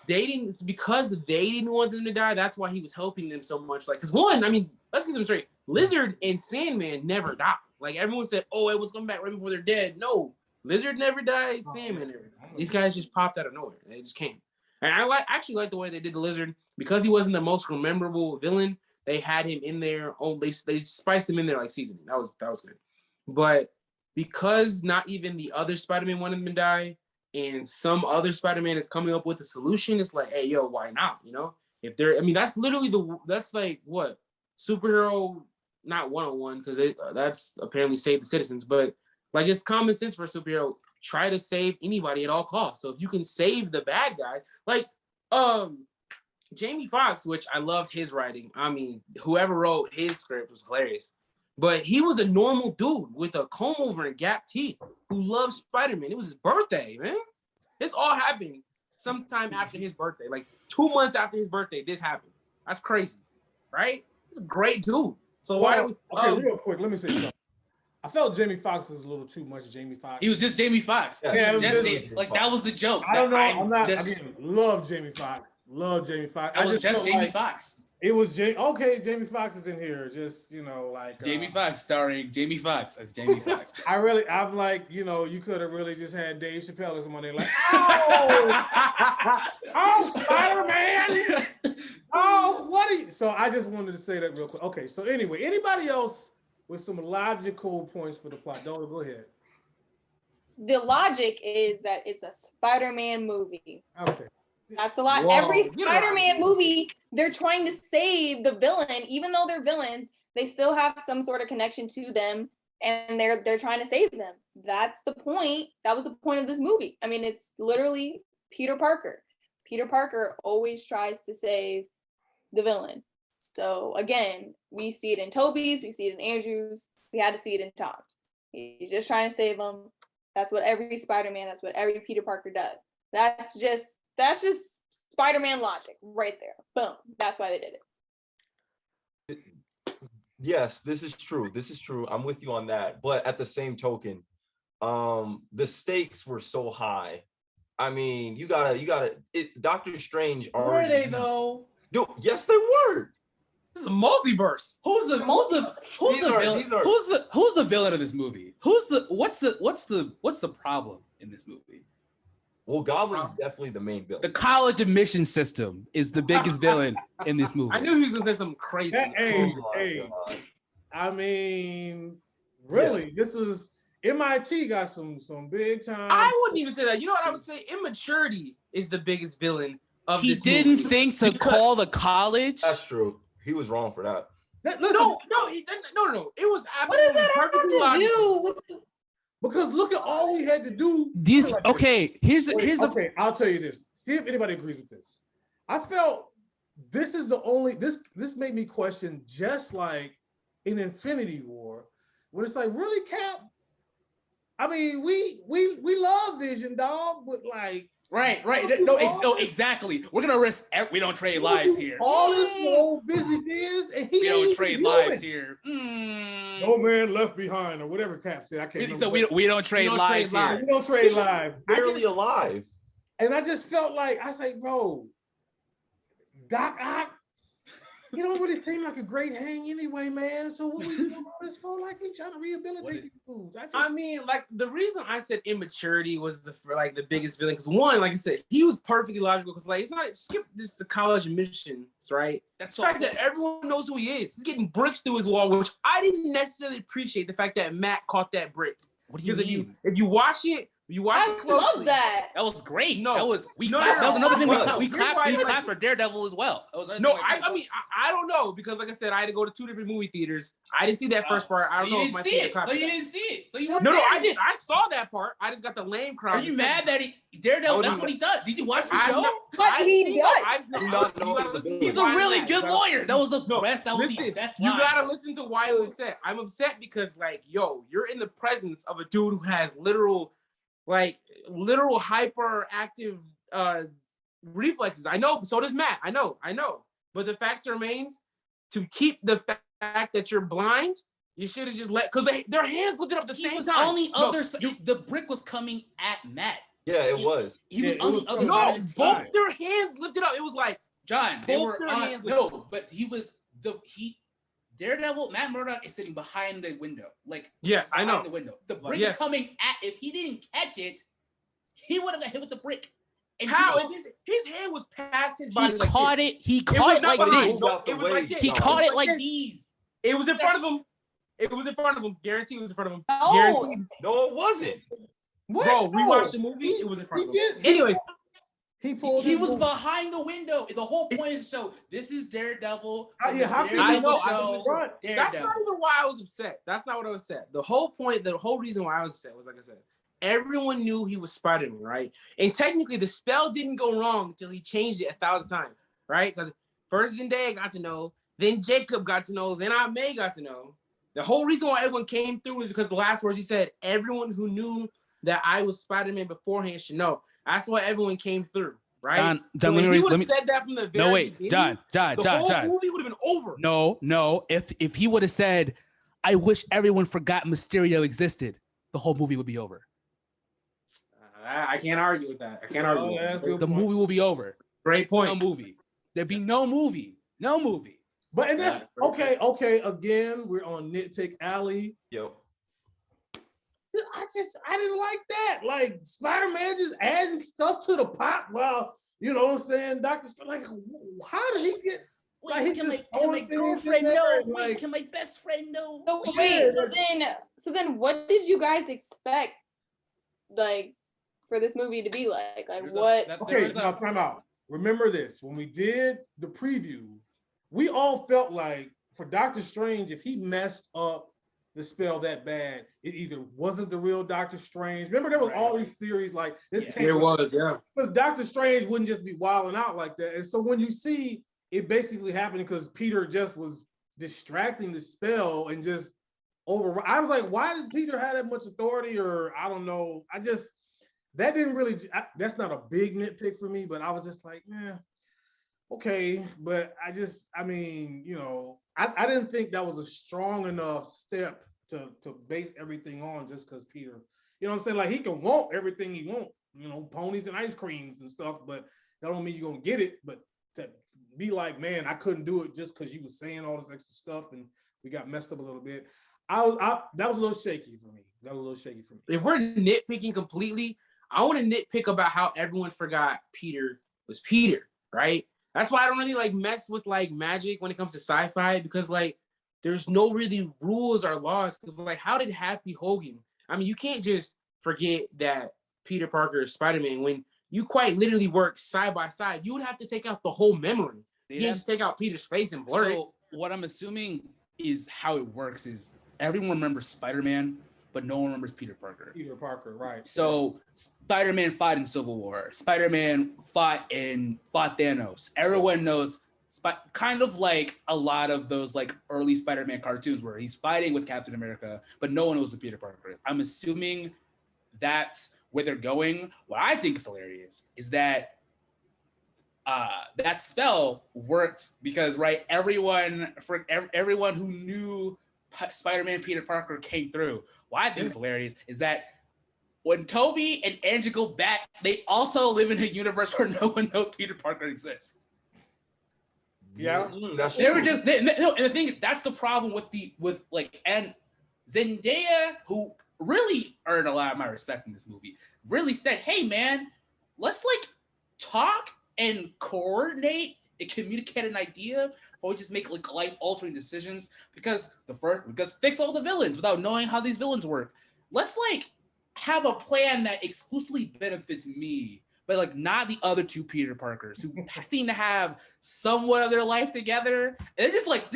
it's because they didn't want them to die. That's why he was helping them so much. Like, because one, I mean, let's get some straight. Lizard and Sandman never died. Like, everyone said, oh, it was coming back right before they're dead. No, Lizard never died. Sandman never died. These guys just popped out of nowhere. They just came. And I actually like the way they did the Lizard because he wasn't the most memorable villain. They had him in there. Oh, they spiced him in there like seasoning. That was good. But because not even the other Spider-Man wanted him to die, and some other Spider-Man is coming up with a solution, it's like, hey, yo, why not? If they're, I mean, that's literally that's like what superhero, not 101 because that's apparently save the citizens, but like it's common sense for a superhero. Try to save anybody at all costs. So if you can save the bad guys, like Jamie Foxx, which I loved his writing. I mean, whoever wrote his script was hilarious. But he was a normal dude with a comb over and gap teeth who loved Spider-Man. It was his birthday, man. This all happened sometime after his birthday. Like 2 months after his birthday, this happened. That's crazy, right? He's a great dude. So why do we... Okay, real quick, let me say something. I felt Jamie Foxx was a little too much Jamie Foxx. He was just Jamie Foxx. Yeah, Like that was the joke. I don't know. I'm not. Just, Again, love Jamie Foxx. Love Jamie Foxx. I was just Jamie like Foxx. It was Jamie Foxx is in here. Just like Jamie Foxx starring Jamie Foxx as Jamie Foxx. I'm like, you could have really just had Dave Chappelle or somebody like, oh, Spider-Man. Oh, what are you? So I just wanted to say that real quick. Okay, so anyway, anybody else with some logical points for the plot? Don't go ahead. The logic is that it's a Spider-Man movie. Okay. That's a lot. Whoa, Every get Spider-Man around. movie, they're trying to save the villain, even though they're villains, they still have some sort of connection to them, and they're trying to save them. That's the point. That was the point of this movie. I mean, it's literally Peter Parker. Peter Parker always tries to save the villain. So again, we see it in Toby's, we see it in Andrew's, we had to see it in Tom's. He's just trying to save them. That's what every Spider-Man, that's what every Peter Parker does. That's just Spider-Man logic right there. Boom. That's why they did it. Yes, this is true. This is true. I'm with you on that. But at the same token, the stakes were so high. I mean, you gotta. Doctor Strange already. Were they though? No, yes, they were. This is a multiverse. Who's the villain of this movie? What's the problem in this movie? Well, Goblin's definitely the main villain. The college admission system is the biggest villain in this movie. I knew he was gonna say something crazy. Hey, Oh my God. I mean, really, this is MIT got some big time. I wouldn't even say that. You know what I would say? Immaturity is the biggest villain of He this didn't movie. think to call the college. That's true. He was wrong for that. Listen, No. It was What does absolutely that have perfectly to logical. do with the because look at all we had to do. These okay. Here's Okay, I'll tell you this. See if anybody agrees with this. I felt this is the only this made me question, just like in Infinity War, when it's like, really, Cap? I mean, we love Vision, dog, but like right. No, exactly. We're gonna risk. We don't trade lives here. all this old busy biz, and he We ain't don't even trade human. lives here. No man left behind, or whatever Cap said. I can't remember. So we don't trade don't lives trade here. lives. We don't trade lives. Barely alive. And I just felt like, I say, bro, Doc Ock, he don't really seem like a great hang anyway, man. So what we doing all this for? Like, we trying to rehabilitate these dudes. I mean, like the reason I said immaturity was the biggest villain, because one, like I said, he was perfectly logical. Because like it's not skip this the college admissions, right? That's The fact that everyone knows who he is. He's getting bricks through his wall, which I didn't necessarily appreciate the fact that Matt caught that brick. What do you Because mean? if you watch it I closely, love that. That was great. No. That was No, clapped. That was another thing no. we Here's why it clapped was- for Daredevil as well. That was another No, thing I mean, I don't know, because like I said, I had to go to 2 different movie theaters. I didn't see that first part. I don't know if my theater copied it. didn't see it. So you No, I did. I saw that part. I just got the lame crowd. Are you mad that Daredevil? Oh, That's no. what he does. Did you watch the I'm show? not- But I've he seen- does. I've Do not know you gotta he's a listen to He's a why I'm really mad, good bro. lawyer. That was the No, best. That was the listen, best you line. gotta listen to why I'm upset. I'm upset because, like, yo, you're in the presence of a dude who has literal hyperactive reflexes. I know, so does Matt. I know. But the fact remains, to keep the fact that you're blind, you should have just because their hands lifted up at the He same was time. on the No, other side. The brick was coming at Matt. Yeah, it was. He was Yeah, on it the was other coming side no, of the both table. their hands lifted up. It was like, John, they both were their on. hands No, but Daredevil, Matt Murdock is sitting behind the window. Like, yes, I behind know. the window. The brick Yes. is coming at. If he didn't catch it, he would have got hit with the brick. And How? His hand was past his body. he like caught this. it. He was caught it not like behind. this. No, it was like this. He No, caught it like this. these. It was in front of him. It was in front of him. Guarantee it was in front of him. No. Guaranteed. No, it wasn't. What? Bro, we No. watched the movie. It was in front of him. did. Anyway, He pulled. He his was move. behind the window. The whole point is to show this is Daredevil. Yeah, how can I you know, know? I show. Right. that's Daredevil. not even why I was upset. That's not what I was upset. The whole reason why I was upset was, like I said, everyone knew he was Spider-Man, right? And technically, the spell didn't go wrong until he changed it 1,000 times. right? Because first Zendaya got to know, then Jacob got to know, then Aunt May got to know. The whole reason why everyone came through is because the last words he said, everyone who knew that I was Spider-Man beforehand should know. That's why everyone came through, right? John, so if he would have let me said that from the very no wait, beginning, John, the whole movie would have been over. No. If he would have said, I wish everyone forgot Mysterio existed, the whole movie would be over. I can't argue with that. I can't argue with that. The movie will be over. Great point. No movie. There'd be no movie. No movie. But and that's okay. Again, we're on nitpick alley. Yep. I didn't like that. Like Spider-Man just adding stuff to the pot while, you know what I'm saying, Doctor like, how did he get Wait, can my girlfriend know? Wait, can my best friend know? So wait, so then what did you guys expect like for this movie to be like? Like what? Okay, now time out. Remember this, when we did the preview, we all felt like for Doctor Strange, if he messed up the spell that bad, it either wasn't the real Doctor Strange. Remember, there was all these theories like this. There was, yeah. Because Doctor Strange wouldn't just be wilding out like that. And so when you see it basically happening because Peter just was distracting the spell and just over. I was like, why does Peter have that much authority? Or I don't know. That didn't really, that's not a big nitpick for me, but I was just like, okay. But I mean, you know, I didn't think that was a strong enough step to base everything on just because Peter, you know what I'm saying? Like he can want everything he wants, you know, ponies and ice creams and stuff, but that don't mean you're going to get it. But to be like, man, I couldn't do it just because you was saying all this extra stuff and we got messed up a little bit. That was a little shaky for me. If we're nitpicking completely, I want to nitpick about how everyone forgot Peter was Peter, right? That's why I don't really like mess with like magic when it comes to sci-fi, because like there's no really rules or laws. Because like, how did Happy Hogan? I mean, you can't just forget that Peter Parker is Spider-Man when you quite literally work side by side. You would have to take out the whole memory. You can't just take out Peter's face and blur it. So what I'm assuming is how it works is everyone remembers Spider-Man, but no one remembers Peter Parker. Peter Parker, right. So Spider-Man fought in Civil War. Spider-Man fought Thanos. Everyone knows, kind of like a lot of those like early Spider-Man cartoons where he's fighting with Captain America, but no one knows the Peter Parker. I'm assuming that's where they're going. What I think is hilarious is that that spell worked because everyone who knew Spider-Man Peter Parker came through. What I think is hilarious is that when Toby and Andrew go back, they also live in a universe where no one knows Peter Parker exists. Yeah, that's they were just and the thing is, that's the problem with and Zendaya, who really earned a lot of my respect in this movie, really said, "Hey man, let's like talk and coordinate and communicate an idea, or we just make like life-altering decisions because fix all the villains without knowing how these villains work. Let's like have a plan that exclusively benefits me, but like not the other two Peter Parkers who seem to have somewhat of their life together. And they're just like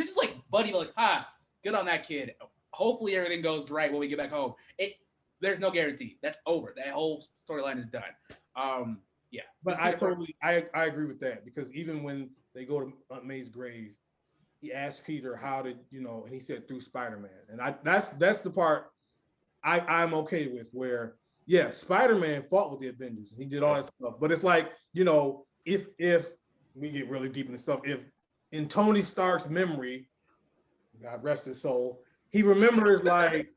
buddy, like, good on that kid. Hopefully everything goes right when we get back home. There's no guarantee. That's over. That whole storyline is done. Yeah, but I agree with that, because even when they go to Aunt May's grave, he asked Peter how did and he said through Spider-Man, and that's the part I'm okay with, where Spider-Man fought with the Avengers and he did all that stuff, but it's like if we get really deep into stuff, if in Tony Stark's memory, God rest his soul, he remembers like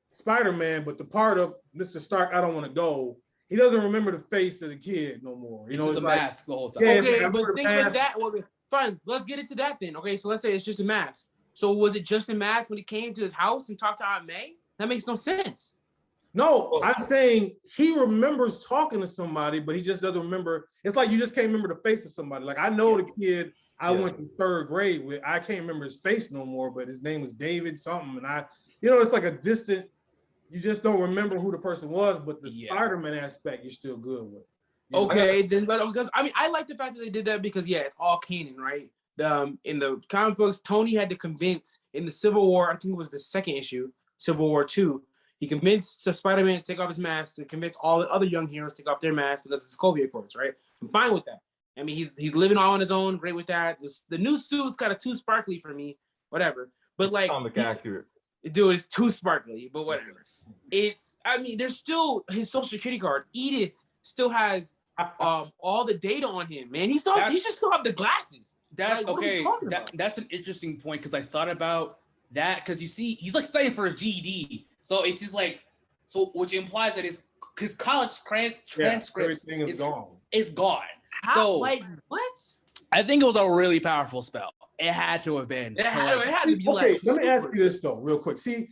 Spider-Man, but the part of Mr. Stark I don't want to go. He doesn't remember the face of the kid no more. It's just a mask the whole time. Okay, but think like that. Well, fine, let's get into that then. Okay, so let's say it's just a mask. So was it just a mask when he came to his house and talked to Aunt May? That makes no sense. No, I'm saying he remembers talking to somebody, but he just doesn't remember. It's like you just can't remember the face of somebody. Like I know the kid I went to third grade with. I can't remember his face no more, but his name was David something. And it's like a distant, you just don't remember who the person was, but the Spider-Man aspect you're still good with. Okay, then, but because I like the fact that they did that because it's all canon, right? In the comic books, Tony had to convince in the Civil War, I think it was the second issue, Civil War 2, he convinced the Spider-Man to take off his mask, to convince all the other young heroes to take off their masks because it's the Sokovia Accords, right? I'm fine with that. I mean, he's living all on his own. Great with that. The new suit's kind of too sparkly for me. Whatever. But It's like, comic accurate. dude, it's too sparkly. But whatever. I mean, there's still his social security card. Edith still has all the data on him. Man, he should still have the glasses. That's Like, what are we okay. talking about? That's an interesting point because I thought about that because you see, he's like studying for his GED, so it's just like which implies that his college transcripts everything is gone. is gone. How, So like, what? I think it was a really powerful spell. It had to have been. It had to be Okay, like. let me ask you this though, real quick. See,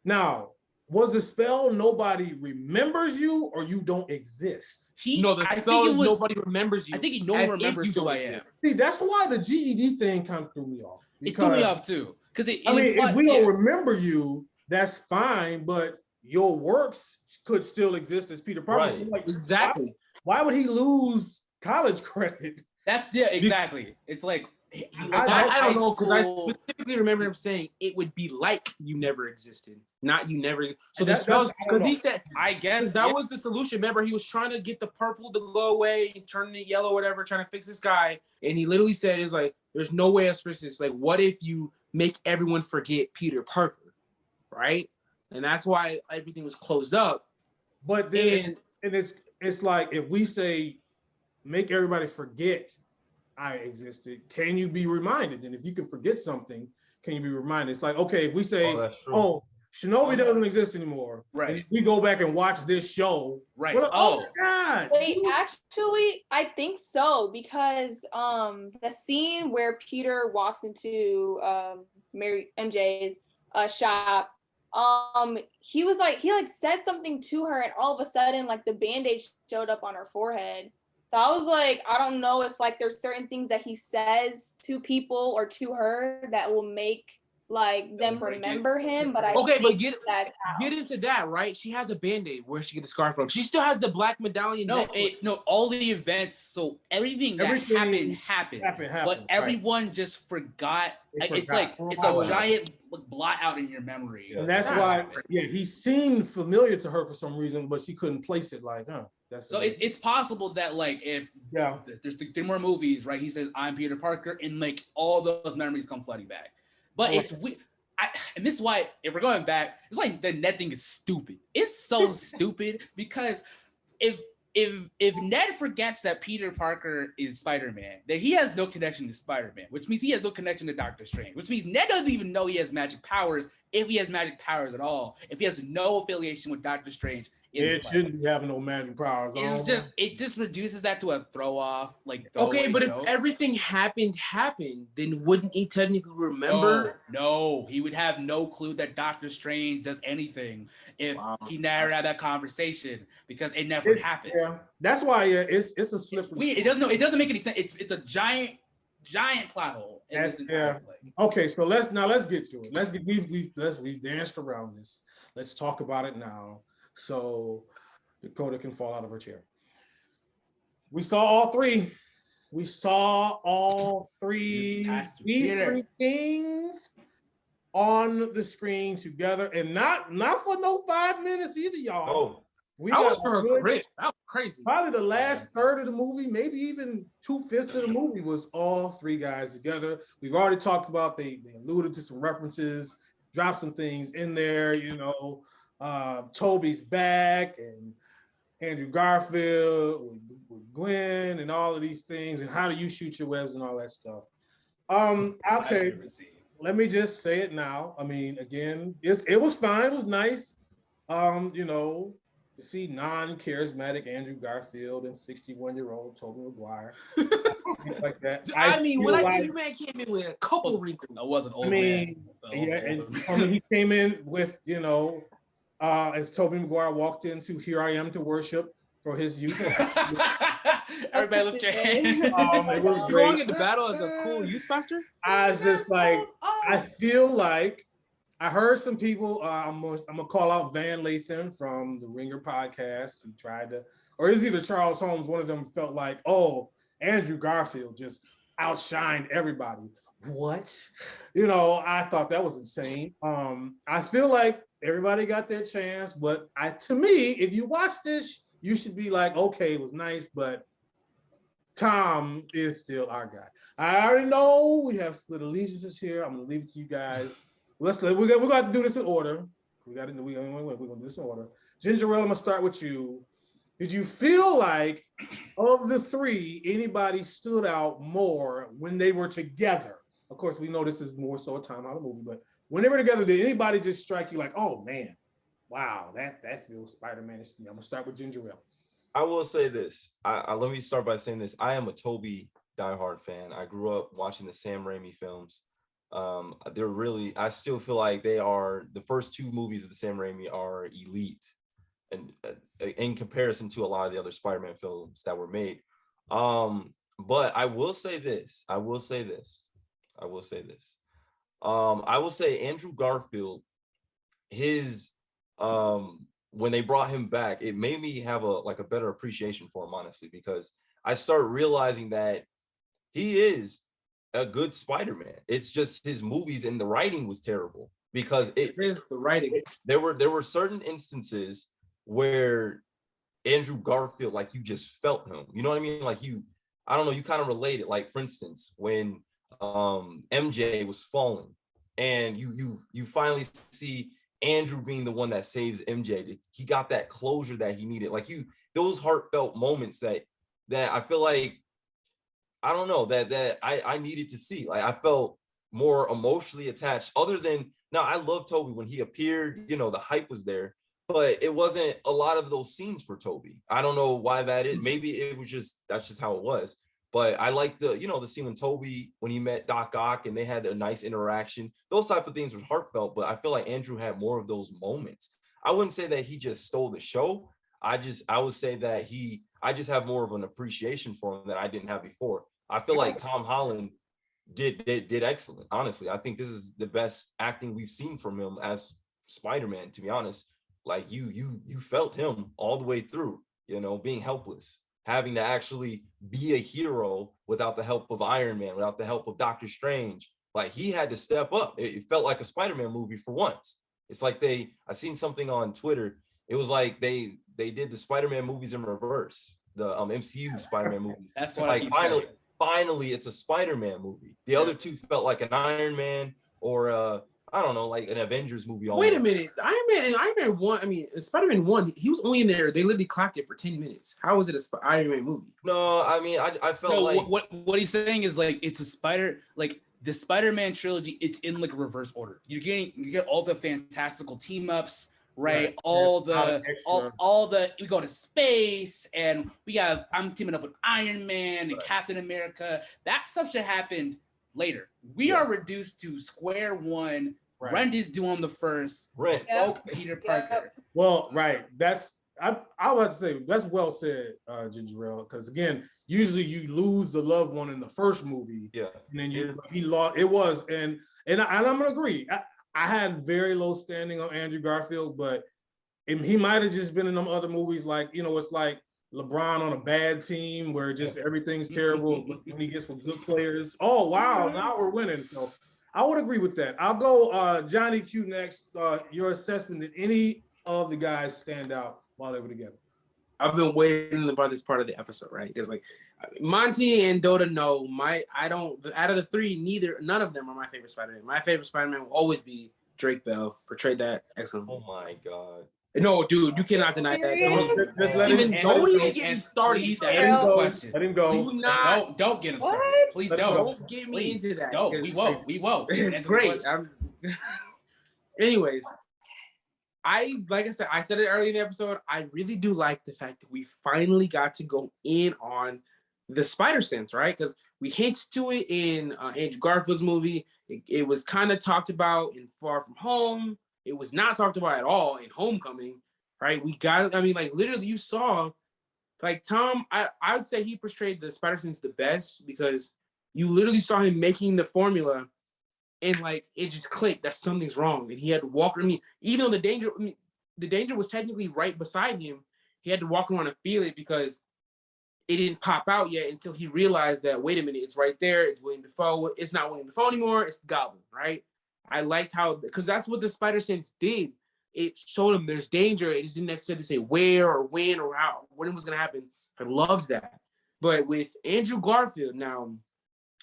now, was the spell nobody remembers you or you don't exist? The spell is nobody remembers you. I think no one remembers who I am. See, that's why the GED thing kind of threw me off. It threw me off too. Because if we don't remember you, that's fine, but your works could still exist as Peter Parker. Right. So, like, Exactly. Why would he lose college credit? That's exactly. It's like I don't know, because I specifically remember him saying it would be like you never existed, not you never. So the spells, because he said, I guess that was the solution. Remember, he was trying to get the purple to go away and turn it yellow, whatever, trying to fix this guy, and he literally said, "Is like, there's no way else fix this. Like, what if you make everyone forget Peter Parker, right?" And that's why everything was closed up. But then, and it's like if we say make everybody forget I existed, can you be reminded? And if you can forget something, can you be reminded? It's like, okay, if we say, Shinobi doesn't exist anymore, right? And we go back and watch this show, right? Like, oh my God! Wait, actually, I think so because the scene where Peter walks into Mary MJ's shop, he said something to her, and all of a sudden, like the Band-Aid showed up on her forehead. So I was like, I don't know if like there's certain things that he says to people or to her that will make like them remember him. But get into that, right? She has a Band-Aid. Where she get the scar from? She still has the black medallion. All the events. So everything that happened. But everyone just forgot. It's like it's a giant blot out in your memory. And that's why, he seemed familiar to her for some reason, but she couldn't place it. Like, it's possible that like if there's 3 more movies, right? He says I'm Peter Parker, and like all those memories come flooding back. But and this is why, if we're going back, it's like the Ned thing is stupid. It's so stupid because if Ned forgets that Peter Parker is Spider-Man, then he has no connection to Spider-Man, which means he has no connection to Doctor Strange, which means Ned doesn't even know he has magic powers, if he has magic powers at all, if he has no affiliation with Doctor Strange. It shouldn't be having no magic powers. It just reduces that to a throw off. Like, okay, but joke. If everything happened, then wouldn't he technically remember? No, he would have no clue that Doctor Strange does anything if he never had that conversation because it never happened. Yeah, that's why it's a slippery. It doesn't make any sense. It's a giant plot hole. Okay, so let's get to it. We've danced around this. Let's talk about it now. So Dakota can fall out of her chair. We saw all three. These three things on the screen together, and not for no 5 minutes either, y'all. That was crazy. Probably the last third of the movie, maybe even 2/5 of the movie was all 3 guys together. We've already talked about they alluded to some references, dropped some things in there, Toby's back and Andrew Garfield with Gwen and all of these things, and how do you shoot your webs and all that stuff. Okay, let me just say it now. I mean, again, it was fine, it was nice. To see non-charismatic Andrew Garfield and 61-year-old Tobey Maguire. Like that. I mean, when I tell you, man came in with a couple wrinkles. I wasn't old man. He came in with, as Tobey Maguire walked into Here I Am to Worship for his youth. Everybody lift your hand. It was great. In the battle as a cool youth pastor? I was just like, I feel like I heard some people, I'm gonna call out Van Lathan from the Ringer podcast who tried to, or it was either Charles Holmes, one of them felt like, Andrew Garfield just outshined everybody. What? I thought that was insane. I feel like everybody got their chance, but to me, if you watch this, you should be like, okay, it was nice, but Tom is still our guy. I already know we have split allegiances here. I'm gonna leave it to you guys. We're gonna do this in order. We're gonna do this in order. Ginger Ale, I'm gonna start with you. Did you feel like of the three, anybody stood out more when they were together? Of course, we know this is more so a Tom Holland movie, but when they were together, did anybody just strike you like, oh man, wow, that feels Spider-Man-ish? I'm gonna start with Ginger Ale. I will say this. Let me start by saying this. I am a Tobey diehard fan. I grew up watching the Sam Raimi films. They're really, I still feel like they are, the first two movies of the Sam Raimi are elite, and in comparison to a lot of the other Spider-Man films that were made. But I will say this. I will say Andrew Garfield, his when they brought him back, it made me have a better appreciation for him, honestly, because I start realizing that he is a good Spider-Man. It's just his movies and the writing was terrible, because it is the writing. There were certain instances where Andrew Garfield, like, you just felt him. You know what I mean? Like, I don't know, you kind of relate it. Like, for instance, when MJ was falling, and you finally see Andrew being the one that saves MJ. He got that closure that he needed. Like, those heartfelt moments that I feel like, I don't know, that I needed to see. Like, I felt more emotionally attached. Other than, now, I love Tobey when he appeared, you know, the hype was there, but it wasn't a lot of those scenes for Tobey. I don't know why that is. Maybe it was that's just how it was. But I like the scene when Tobey, when he met Doc Ock and they had a nice interaction. Those type of things were heartfelt, but I feel like Andrew had more of those moments. I wouldn't say that he just stole the show. I would say that I just have more of an appreciation for him that I didn't have before. I feel like Tom Holland did excellent. Honestly, I think this is the best acting we've seen from him as Spider-Man, to be honest. Like, you felt him all the way through, you know, being helpless, having to actually be a hero without the help of Iron Man, without the help of Doctor Strange. Like, he had to step up. It felt like a Spider-Man movie for once. It's like I seen something on Twitter. It was like they did the Spider-Man movies in reverse, the MCU Spider-Man movies. That's what like, I finally it's a Spider-Man movie. The other two felt like an Iron Man or I don't know, like an Avengers movie. Wait a minute, Iron Man 1. I mean, Spider-Man 1. He was only in there. They literally clocked it for 10 minutes. How was it a Iron Man movie? No, I mean, I felt like what he's saying is, like, it's the Spider-Man trilogy. It's in like a reverse order. You get all the fantastical team ups, right? All the we go to space, and I'm teaming up with Iron Man and Captain America. That stuff should happen later. We are reduced to square one. Right. Randy's doing the first. Right. Peter Parker. Well, right. I would say that's well said, Ginger Ale, because again, usually you lose the loved one in the first movie. Yeah. And then he lost. It was, and I'm gonna agree. I had very low standing on Andrew Garfield, but he might have just been in them other movies, like, you know, it's like LeBron on a bad team where just everything's terrible, but when he gets with good players, oh wow, now we're winning. So I would agree with that. I'll go Johnny Q next. Your assessment, did any of the guys stand out while they were together? I've been waiting about this part of the episode, right? Because like Monty and Dota know out of the three, none of them are my favorite Spider-Man. My favorite Spider-Man will always be Drake Bell. Portrayed that excellently. Oh my God. No, dude, you cannot deny that. Don't even get me started. Let him go. Don't get him started. Please don't. Don't get me into that. Don't. We won't. Great. Anyways, like I said, I said it earlier in the episode. I really do like the fact that we finally got to go in on the spider sense, right? Because we hinted to it in Andrew Garfield's movie. It was kind of talked about in Far From Home. It was not talked about at all in Homecoming, right? We got it. I mean, like, literally, you saw, like, Tom, I would say he portrayed the spider sense the best, because you literally saw him making the formula, and, like, it just clicked that something's wrong. And he had to walk, even though the danger was technically right beside him, he had to walk around and feel it, because it didn't pop out yet until he realized that, wait a minute, it's right there. It's William Dafoe. It's not William Dafoe anymore. It's the Goblin, right? I liked how, because that's what the spider sense did. It showed him there's danger. It didn't necessarily say where or when or how, when it was going to happen. I loved that. But with Andrew Garfield, now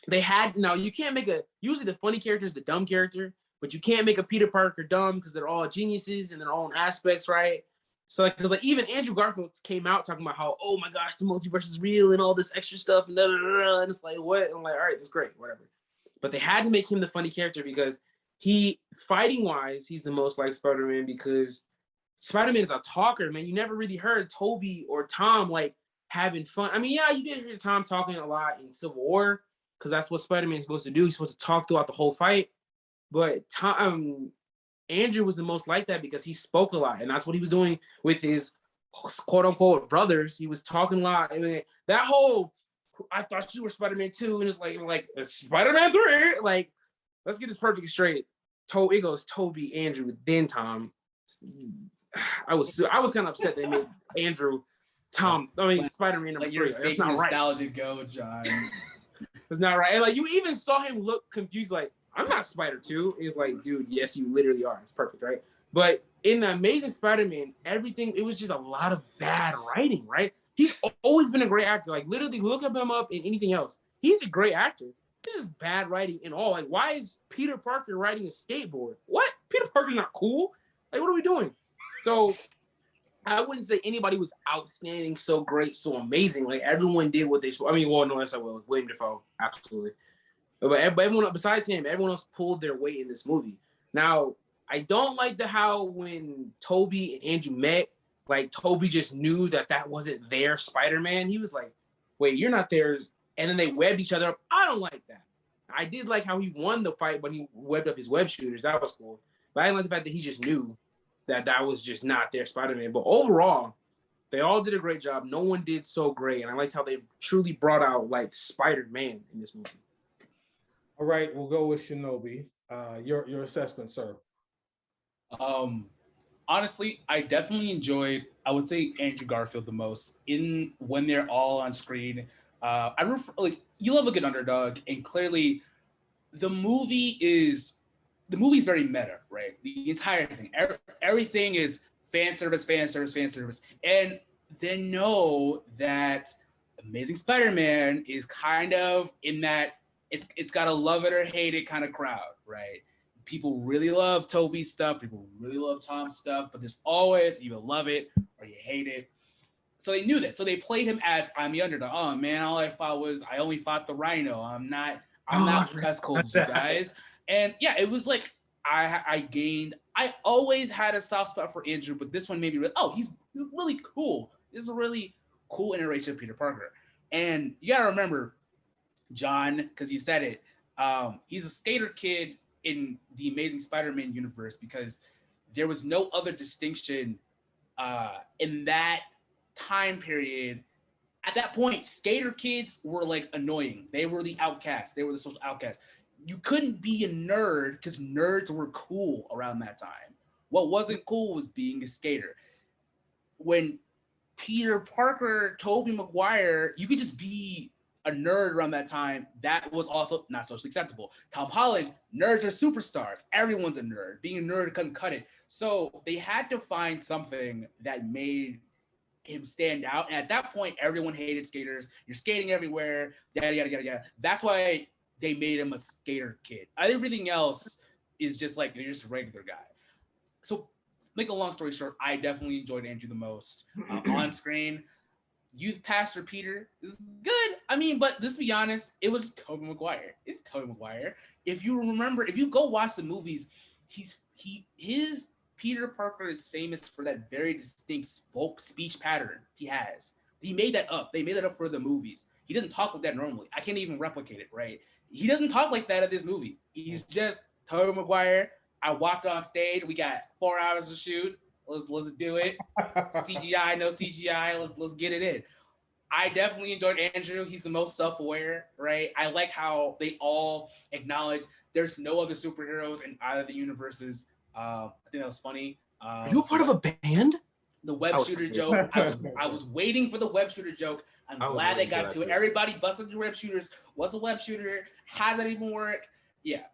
you can't make usually the funny character is the dumb character, but you can't make a Peter Parker dumb because they're all geniuses in their own aspects, right? So because like even Andrew Garfield came out talking about how, oh my gosh, the multiverse is real and all this extra stuff and and it's like what? I'm like, all right, that's great, whatever. But they had to make him the funny character because he fighting wise, he's the most like Spider-Man because Spider-Man is a talker, man. You never really heard Toby or Tom like having fun. I mean, yeah, you did hear Tom talking a lot in Civil War because that's what Spider-Man is supposed to do. He's supposed to talk throughout the whole fight. But Andrew was the most like that because he spoke a lot, and that's what he was doing with his quote unquote brothers. He was talking a lot. I mean, that whole I thought you were Spider-Man 2, and it's like Spider-Man 3. Like, let's get this perfectly straight. It goes Toby, Andrew, then Tom. I was kind of upset they made Andrew Tom. I mean, Spider-Man number 3. That's not right. Nostalgic go, John. It's not right. And like you even saw him look confused, like, I'm not Spider 2. He's like, dude, yes, you literally are. It's perfect, right? But in the Amazing Spider-Man, it was just a lot of bad writing, right? He's always been a great actor. Like, literally look him up in anything else. He's a great actor. It's just bad writing and all. Like, why is Peter Parker riding a skateboard? What? Peter Parker's not cool. Like, what are we doing? So I wouldn't say anybody was outstanding, so great, so amazing. Like, everyone did what they should. I mean, well, no, that's I will. William Dafoe, absolutely. But everyone besides him, everyone else pulled their weight in this movie. Now, I don't like how when Toby and Andrew met, like Toby just knew that wasn't their Spider-Man. He was like, wait, you're not theirs. And then they webbed each other up. I don't like that. I did like how he won the fight when he webbed up his web shooters. That was cool. But I didn't like the fact that he just knew that was just not their Spider-Man. But overall, they all did a great job. No one did so great. And I liked how they truly brought out like Spider-Man in this movie. All right, we'll go with Shinobi. Your assessment, sir. Honestly, I definitely enjoyed, I would say, Andrew Garfield the most when they're all on screen. You love a good underdog, and clearly the movie is very meta, right? The entire thing, everything is fan service, and they know that Amazing Spider-Man is kind of in that it's got a love it or hate it kind of crowd, right? People really love Toby's stuff. People really love Tom's stuff, but there's always, you love it or you hate it. So they knew that. So they played him as, I'm the underdog. Oh man, all I fought was, I only fought the Rhino. I'm not as cool as you guys. And yeah, it was like, I always had a soft spot for Andrew, but this one made me he's really cool. This is a really cool iteration of Peter Parker. And you gotta remember, John, because you said it, he's a skater kid in the Amazing Spider-Man universe because there was no other distinction in that time period. At that point, skater kids were like annoying. They were the outcasts. They were the social outcasts. You couldn't be a nerd because nerds were cool around that time. What wasn't cool was being a skater. When Peter Parker, Tobey Maguire, you could just be a nerd around that time. That was also not socially acceptable. Tom Holland, nerds are superstars. Everyone's a nerd. Being a nerd couldn't cut it. So they had to find something that made him stand out. And at that point, everyone hated skaters. You're skating everywhere. Yada, yada, yada, yada. That's why they made him a skater kid. Everything else is just like, you're just a regular guy. So make a long story short, I definitely enjoyed Andrew the most on screen. Youth Pastor Peter is good. I mean, but let's be honest, it was Tobey Maguire. It's Tobey Maguire. If you remember, if you go watch the movies, his Peter Parker is famous for that very distinct folk speech pattern he has. He made that up. They made that up for the movies. He doesn't talk like that normally. I can't even replicate it, right? He doesn't talk like that in this movie. He's just Tobey Maguire. I walked on stage. We got 4 hours to shoot. Let's do it. CGI, no CGI. Let's get it in. I definitely enjoyed Andrew. He's the most self-aware, right? I like how they all acknowledge there's no other superheroes in either of the universes. I think that was funny. Are you a part of a band? The web shooter joke. I was waiting for the web shooter joke. I'm glad they got to it. Everybody busted the web shooters. What's a web shooter? How does that even work? Yeah.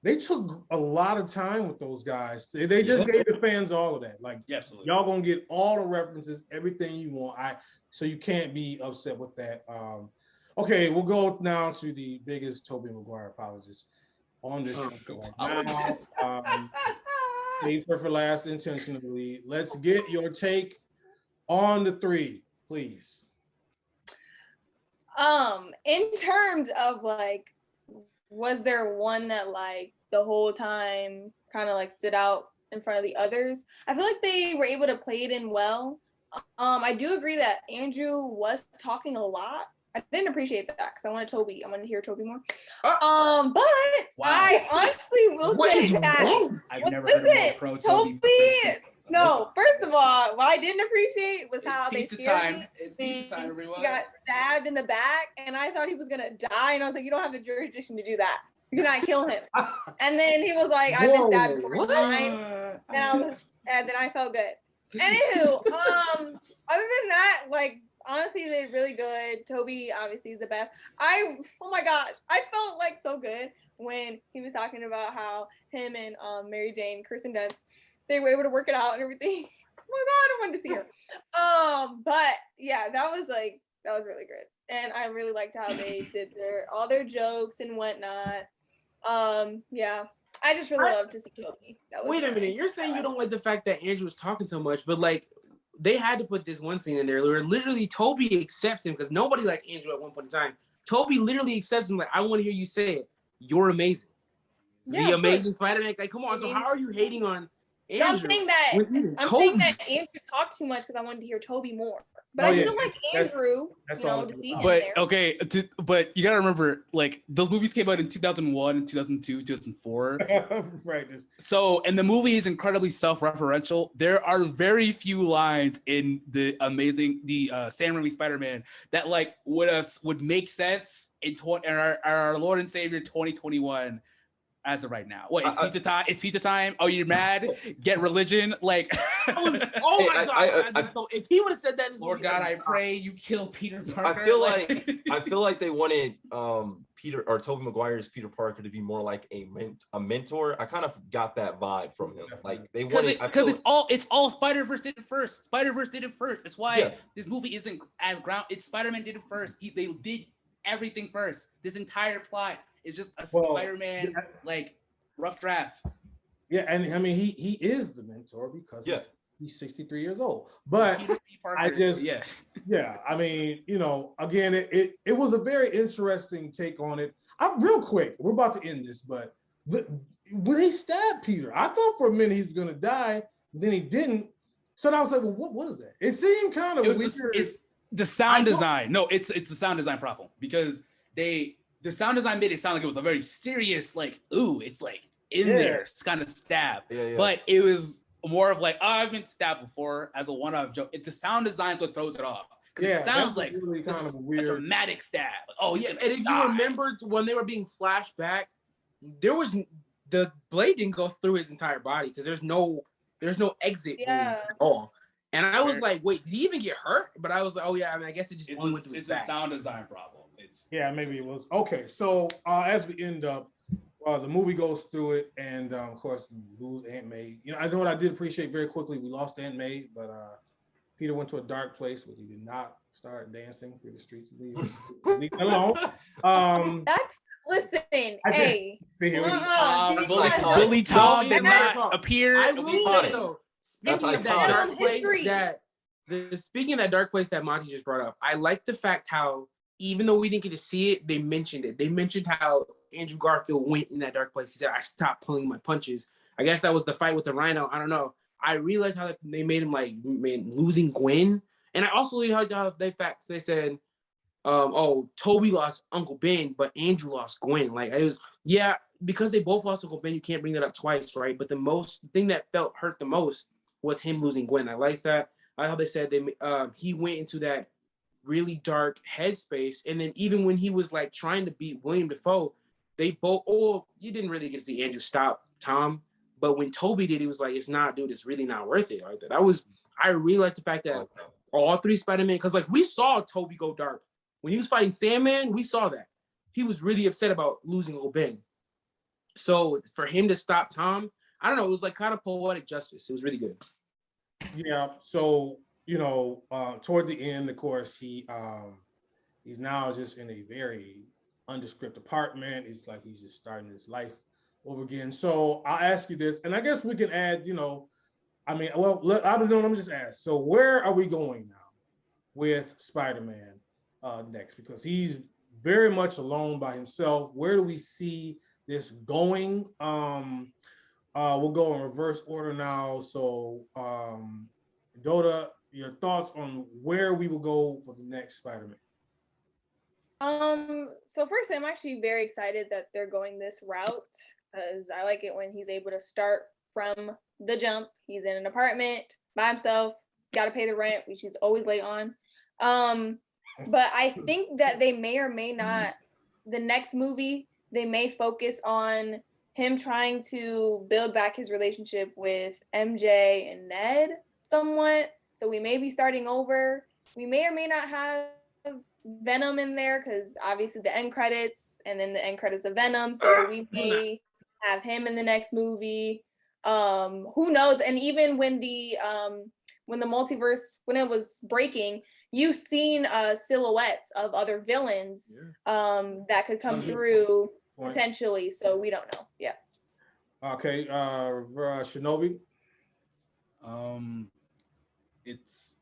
they took a lot of time with those guys. They just gave the fans all of that. Like, absolutely. y'all gonna get all the references, everything you want. So you can't be upset with that. Okay, we'll go now to the biggest Tobey Maguire apologist on this. Save her for last intentionally. Let's get your take on the three, please. In terms of like, was there one that like the whole time kind of like stood out in front of the others? I feel like they were able to play it in well. I do agree that Andrew was talking a lot. I didn't appreciate that because I wanted to hear Tobey more. But wow. I honestly will say that I've never heard of a pro Tobey. No, first of all, what I didn't appreciate was how they scared me. It's pizza time, everyone. He got stabbed in the back, and I thought he was gonna die. And I was like, "You don't have the jurisdiction to do that. You cannot kill him." And then he was like, "I've been stabbed 4 times." And then I felt good. Anywho, other than that, like honestly, they're really good. Tobey obviously is the best. Oh my gosh, I felt like so good when he was talking about how him and Mary Jane, Kirsten Dunst, they were able to work it out and everything. Oh my god, I wanted to see her. But yeah, that was really good. And I really liked how they did all their jokes and whatnot. Yeah. I just really love to see Tobey. Wait a minute, you're saying you don't like the fact that Andrew was talking so much, but like they had to put this one scene in there where literally Tobey accepts him because nobody liked Andrew at one point in time. Tobey literally accepts him like, I want to hear you say it. You're amazing. Yeah, the amazing Spider-Man. Like, come on. So how are you hating on Andrew? No, I'm saying that Andrew talked too much because I wanted to hear Tobey more. But I still like Andrew, to see him but there. Okay, but you gotta remember, like those movies came out in 2001, 2002, 2004. Right. So, and the movie is incredibly self-referential. There are very few lines in the Sam Raimi Spider-Man that like would make sense in our Lord and Savior 2021. As of right now, wait, pizza time. It's pizza time. Oh, you're mad? Get religion. Like, oh my god! So if he would have said that, Lord God, I pray you kill Peter Parker. I feel like they wanted Tobey Maguire's Peter Parker to be more like a mentor. I kind of got that vibe from him. Like they wanted because it's all Spider-Verse did it first. Spider-Verse did it first. That's why this movie isn't as ground. It's Spider-Man did it first. They did everything first. This entire plot. It's just a Spider-Man like rough draft. Yeah, and I mean he is the mentor because he's 63 years old. But I I mean, again, it was a very interesting take on it. Real quick, we're about to end this, but when he stabbed Peter, I thought for a minute he was gonna die, then he didn't. So I was like, well, what is that? It seemed kind of weird. It's the sound design. No, it's the sound design problem because the sound design made it sound like it was a very serious, like, ooh, it's like in there, it's kind of stab. But it was more of like, oh, I've been stabbed before as a one-off joke. The sound design is what throws it off. It sounds like really kind of weird. A dramatic stab. Oh yeah. And if you remember when they were being flashed back, the blade didn't go through his entire body because there's no exit at all. And I was like, wait, did he even get hurt? But I was like, oh yeah, I mean, I guess it just only went through his back. It's a sound design problem. Maybe it was. Okay, so as we end up, the movie goes through it, and of course, we lose Aunt May. I know what I did appreciate very quickly. We lost Aunt May, but Peter went to a dark place where he did not start dancing through the streets of New York. Leave alone. Listen, hey. Billy Tom did not appear. I will say though, speaking of that dark place that Monty just brought up, I like the fact how even though we didn't get to see it, they mentioned it. They mentioned how Andrew Garfield went in that dark place. He said, I stopped pulling my punches. I guess that was the fight with the Rhino. I don't know. I really like how they made him losing Gwen. And I also really like how they said, Tobey lost Uncle Ben, but Andrew lost Gwen. Like it was, because they both lost Uncle Ben, you can't bring that up twice, right? But the thing that hurt the most was him losing Gwen. I like that. I like how they said he went into that really dark headspace, and then even when he was like trying to beat William Dafoe, they both you didn't really get to see Andrew stop Tom, but when Tobey did, he was like, it's really not worth it. Like that. I really like the fact that all three Spider-Man, because like we saw Tobey go dark when he was fighting Sandman. We saw that he was really upset about losing Uncle Ben. So for him to stop Tom, I don't know, it was like kind of poetic justice. It was really good. Yeah. So, toward the end, of course, he's now just in a very undescript apartment. It's like he's just starting his life over again. So I'll ask you this, and I guess we can add, I don't know. Let me just ask. So where are we going now with Spider-Man next? Because he's very much alone by himself. Where do we see this going? We'll go in reverse order now. So, Dota, your thoughts on where we will go for the next Spider-Man? So first, I'm actually very excited that they're going this route because I like it when he's able to start from the jump. He's in an apartment by himself. He's got to pay the rent, which he's always late on. But I think that they may or may not, the next movie, they may focus on him trying to build back his relationship with MJ and Ned somewhat. So we may be starting over. We may or may not have Venom in there because obviously the end credits and then the end credits of Venom. So we may have him in the next movie. Who knows? And even when the multiverse, when it was breaking, you've seen silhouettes of other villains that could come through potentially. So we don't know. Yeah. Okay. Shinobi. It's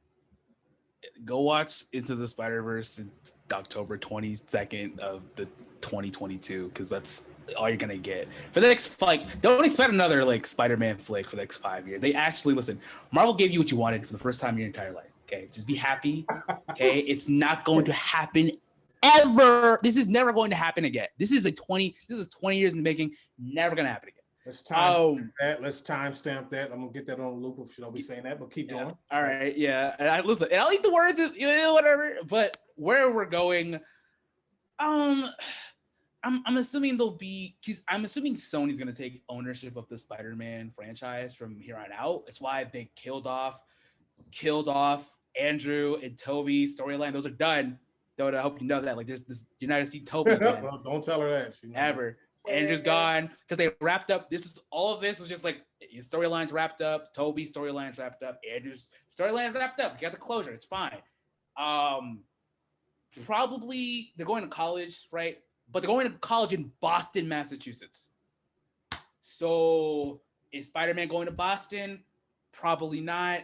go watch Into the Spider-Verse in October 22nd of the 2022 because that's all you're gonna get for the next don't expect another Spider-Man flick for the next 5 years. They actually listen, Marvel gave you what you wanted for the first time in your entire life. Okay, just be happy. Okay, it's not going to happen ever. This is never going to happen again. This is 20 years in the making, never gonna happen again. Let's timestamp that. I'm gonna get that on the loop if Shinobi saying that, but keep going. All right, yeah. And I'll eat the words, whatever. But where we're going, I'm assuming I'm assuming Sony's gonna take ownership of the Spider-Man franchise from here on out. That's why they killed off Andrew and Toby's storyline. Those are done. Dota, I hope you know that. There's this United States Toby again. Well, don't tell her that. Ever. Andrew's gone because they wrapped up. All of this was just his storylines wrapped up. Toby's storylines wrapped up. Andrew's storylines wrapped up. You got the closure. It's fine. Probably they're going to college, right? But they're going to college in Boston, Massachusetts. So is Spider-Man going to Boston? Probably not.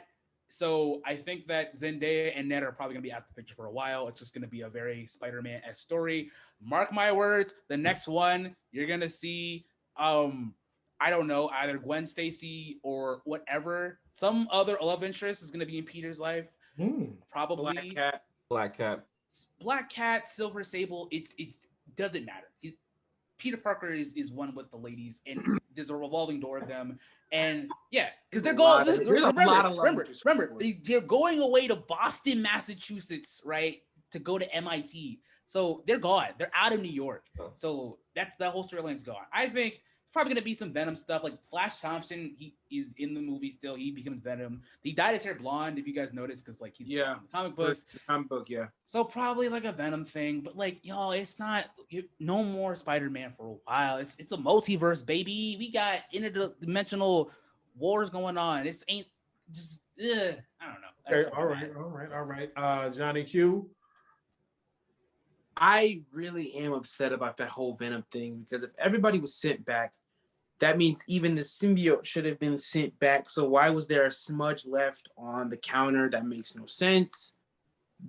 So I think that Zendaya and Ned are probably going to be out the picture for a while. It's just going to be a very Spider-Man-esque story. Mark my words, the next one, you're going to see, I don't know, either Gwen Stacy or whatever. Some other love interest is going to be in Peter's life. Probably. Black Cat, Silver Sable, it's doesn't matter. Peter Parker is one with the ladies, and there's a revolving door of them. And yeah, because they're going. Remember, they're going away to Boston, Massachusetts, right, to go to MIT. So they're gone. They're out of New York. So that whole storyline's gone. I think probably gonna be some Venom stuff. Flash Thompson, he is in the movie still. He becomes Venom. He dyed his hair blonde, if you guys noticed, because he's in the comic books. Yeah. So probably a Venom thing, but it's not no more Spider-Man for a while. It's a multiverse, baby. We got interdimensional wars going on. This ain't just I don't know. Okay, all right. Johnny Q. I really am upset about that whole Venom thing because if everybody was sent back, that means even the symbiote should have been sent back. So why was there a smudge left on the counter? That makes no sense.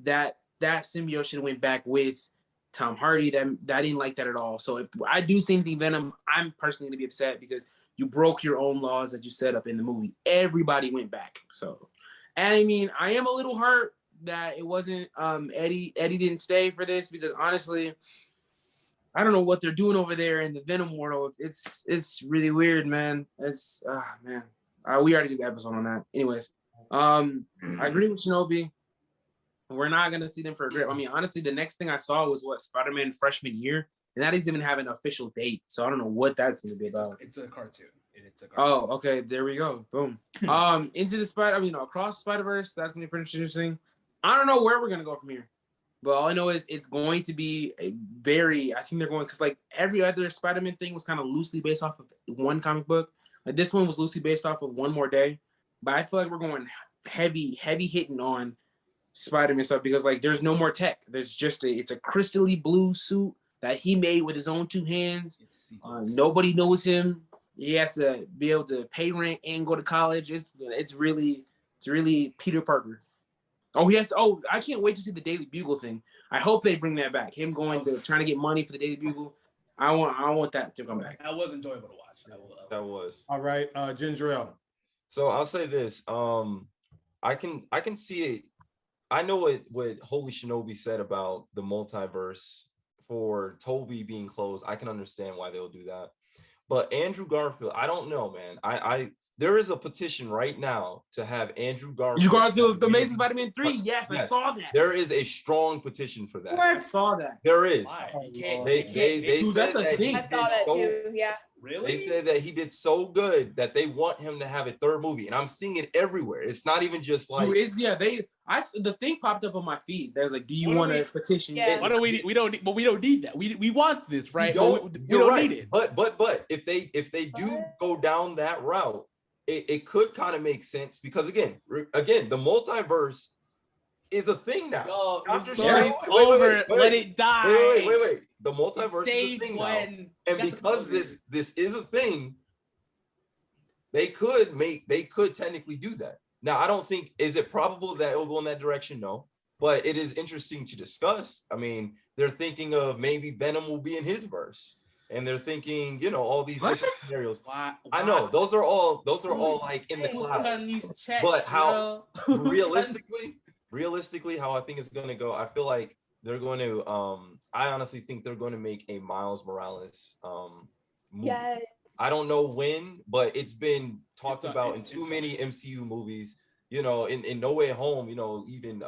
That symbiote should have went back with Tom Hardy. I didn't like that at all. So if I do see anything Venom, I'm personally gonna be upset because you broke your own laws that you set up in the movie. Everybody went back. So, and I mean, I am a little hurt that it wasn't Eddie didn't stay for this because honestly, I don't know what they're doing over there in the Venom world. It's really weird, man. It's man. We already did the episode on that. Anyways, I agree with Shinobi. We're not gonna see them for a grip. I mean, honestly, the next thing I saw was Spider-Man freshman year, and that doesn't even have an official date. So I don't know what that's gonna be about. It's a cartoon. Oh, okay. There we go. Boom. Into the Across Spider-Verse. That's gonna be pretty interesting. I don't know where we're gonna go from here. But all I know is it's going to be a very, I think they're going, because like every other Spider-Man thing was kind of loosely based off of one comic book. Like this one was loosely based off of One More Day. But I feel like we're going heavy hitting on Spider-Man stuff because like there's no more tech. There's just it's a crystally blue suit that he made with his own two hands. Nobody knows him. He has to be able to pay rent and go to college. It's really Peter Parker. Oh, he has to, oh, I can't wait to see the Daily Bugle thing. I hope they bring that back. Him going to trying to get money for the Daily Bugle. I want that to come back. That was enjoyable to watch. That was. All right, Ginger Ale. So I'll say this. I can see it. I know what Holy Shinobi said about the multiverse for Toby being closed. I can understand why they'll do that. But Andrew Garfield, I don't know, man. There is a petition right now to have Andrew Garfield. You go to the Amazing Spider-Man 3? Yes, I saw that. There is a strong petition for that. I saw that. There is. Why? They said that he I saw that too. Yeah. Really? They said that he did so good that they want him to have a third movie, and I'm seeing it everywhere. It's not even just like the thing popped up on my feed. There's like, do you want to petition? Yeah. What do we don't need that. We want this, right? We don't need it. But if they do go down that route, it could kind of make sense because again, the multiverse is a thing now. Oh, the Doctor story's Strange- over. Let it die. Wait. The multiverse is a thing now. And because this is a thing, they could technically do that. Now, I don't think, is it probable that it will go in that direction? No, but it is interesting to discuss. I mean, they're thinking of maybe Venom will be in his verse. And they're thinking, all these different scenarios. Why? I know those are all like in the clouds. But how realistically, how I think it's gonna go, I feel like they're going to. I honestly think they're going to make a Miles Morales movie. Yes. I don't know when, but it's been talked about in too many MCU movies. In No Way Home, even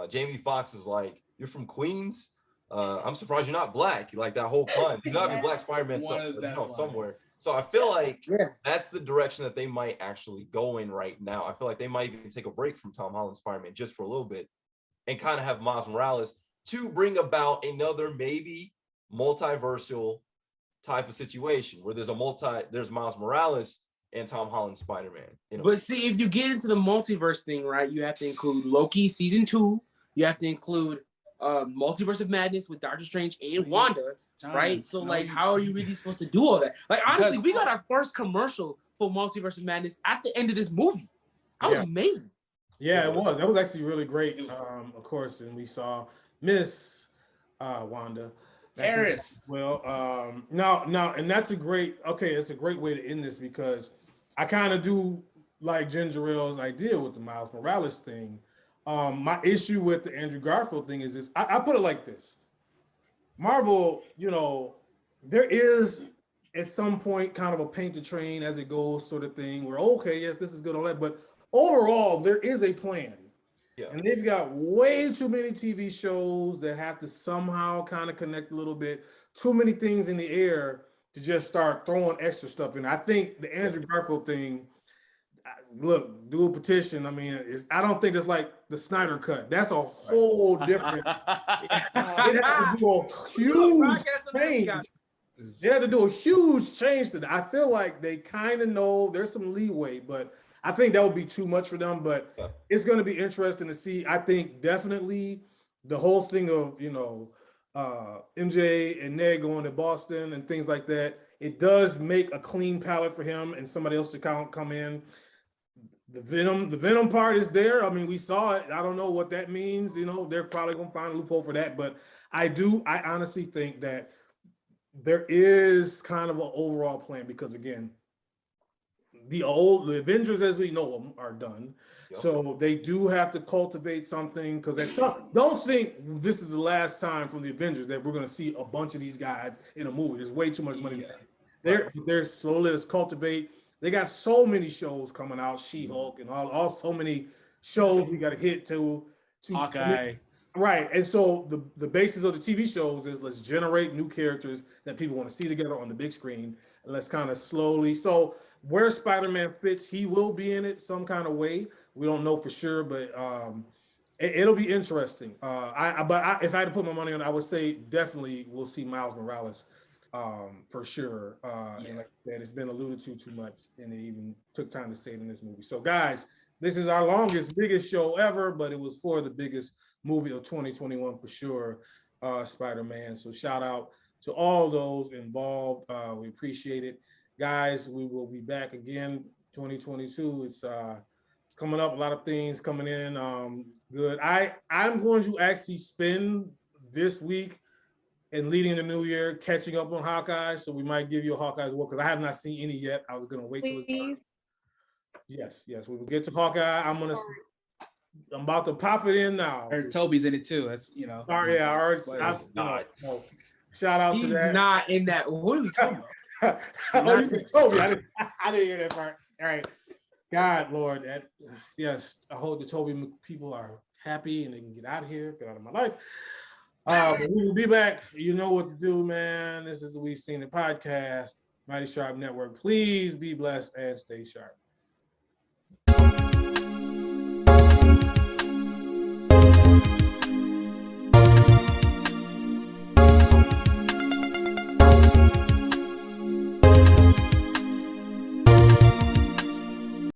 Jamie Foxx was like, "You're from Queens. I'm surprised you're not black." Like that whole pun. He's gotta be Black Spider-Man somewhere. So I feel like that's the direction that they might actually go in right now. I feel like they might even take a break from Tom Holland Spider-Man just for a little bit and kind of have Miles Morales to bring about another maybe multiversal type of situation where there's Miles Morales and Tom Holland Spider-Man. But see, if you get into the multiverse thing, right, you have to include Loki season 2. You have to include Multiverse of Madness with Doctor Strange and Wanda, right? So like, how are you really supposed to do all that? Like, honestly, we got our first commercial for Multiverse of Madness at the end of this movie. That was amazing. Yeah, it was. That was actually really great. Of course, and we saw Miss Wanda. Terrace. Well, no, and that's a great way to end this because I kind of do like Ginger Ale's idea with the Miles Morales thing. My issue with the Andrew Garfield thing is this. I put it like this. Marvel, there is at some point kind of a paint the train as it goes sort of thing where, okay, yes, this is good, all that, but overall, there is a plan. Yeah. And they've got way too many TV shows that have to somehow kind of connect a little bit, too many things in the air to just start throwing extra stuff in. I think the Andrew Garfield thing, look, do a petition. I mean, I don't think it's like the Snyder Cut. That's a whole different. They have to do a huge change. They have to do a huge change to that. I feel like they kind of know there's some leeway, but I think that would be too much for them. But it's going to be interesting to see. I think definitely the whole thing of MJ and Ned going to Boston and things like that. It does make a clean palette for him and somebody else to come in. The Venom part is there. I mean, we saw it. I don't know what that means. They're probably gonna find a loophole for that. But I honestly think that there is kind of an overall plan because again, the Avengers as we know them are done. Yep. So they do have to cultivate something because don't think this is the last time from the Avengers that we're gonna see a bunch of these guys in a movie. There's way too much money. They're slowly let's cultivate. They got so many shows coming out, She-Hulk and all so many shows we got to hit to Hawkeye. Right. And so the basis of the TV shows is let's generate new characters that people want to see together on the big screen. And let's kind of slowly. So where Spider-Man fits, he will be in it some kind of way. We don't know for sure, but It'll be interesting. If I had to put my money on it, I would say definitely we'll see Miles Morales for sure. And like that, it's been alluded to too much, and they even took time to say it in this movie. So, guys, this is our longest, biggest show ever, but it was for the biggest movie of 2021 for sure, Spider-Man. So, shout out to all those involved. We appreciate it, guys. We will be back again 2022. It's coming up, a lot of things coming in. Good. I'm going to actually spend this week and leading the new year catching up on Hawkeye. So we might give you a Hawkeye as well, because I have not seen any yet. I was gonna wait till it's done. Yes, we will get to Hawkeye. I'm about to pop it in now. I heard Toby's in it too. That's Sorry, I already. So shout out to that. He's not in that. What are we talking about? Oh, you said Toby. I didn't hear that part. All right. God, Lord, yes, I hope the Toby people are happy and they can get out of here, get out of my life. But we will be back. You know what to do, man. This is the We Seen It podcast, Mighty Sharp Network. Please be blessed and stay sharp.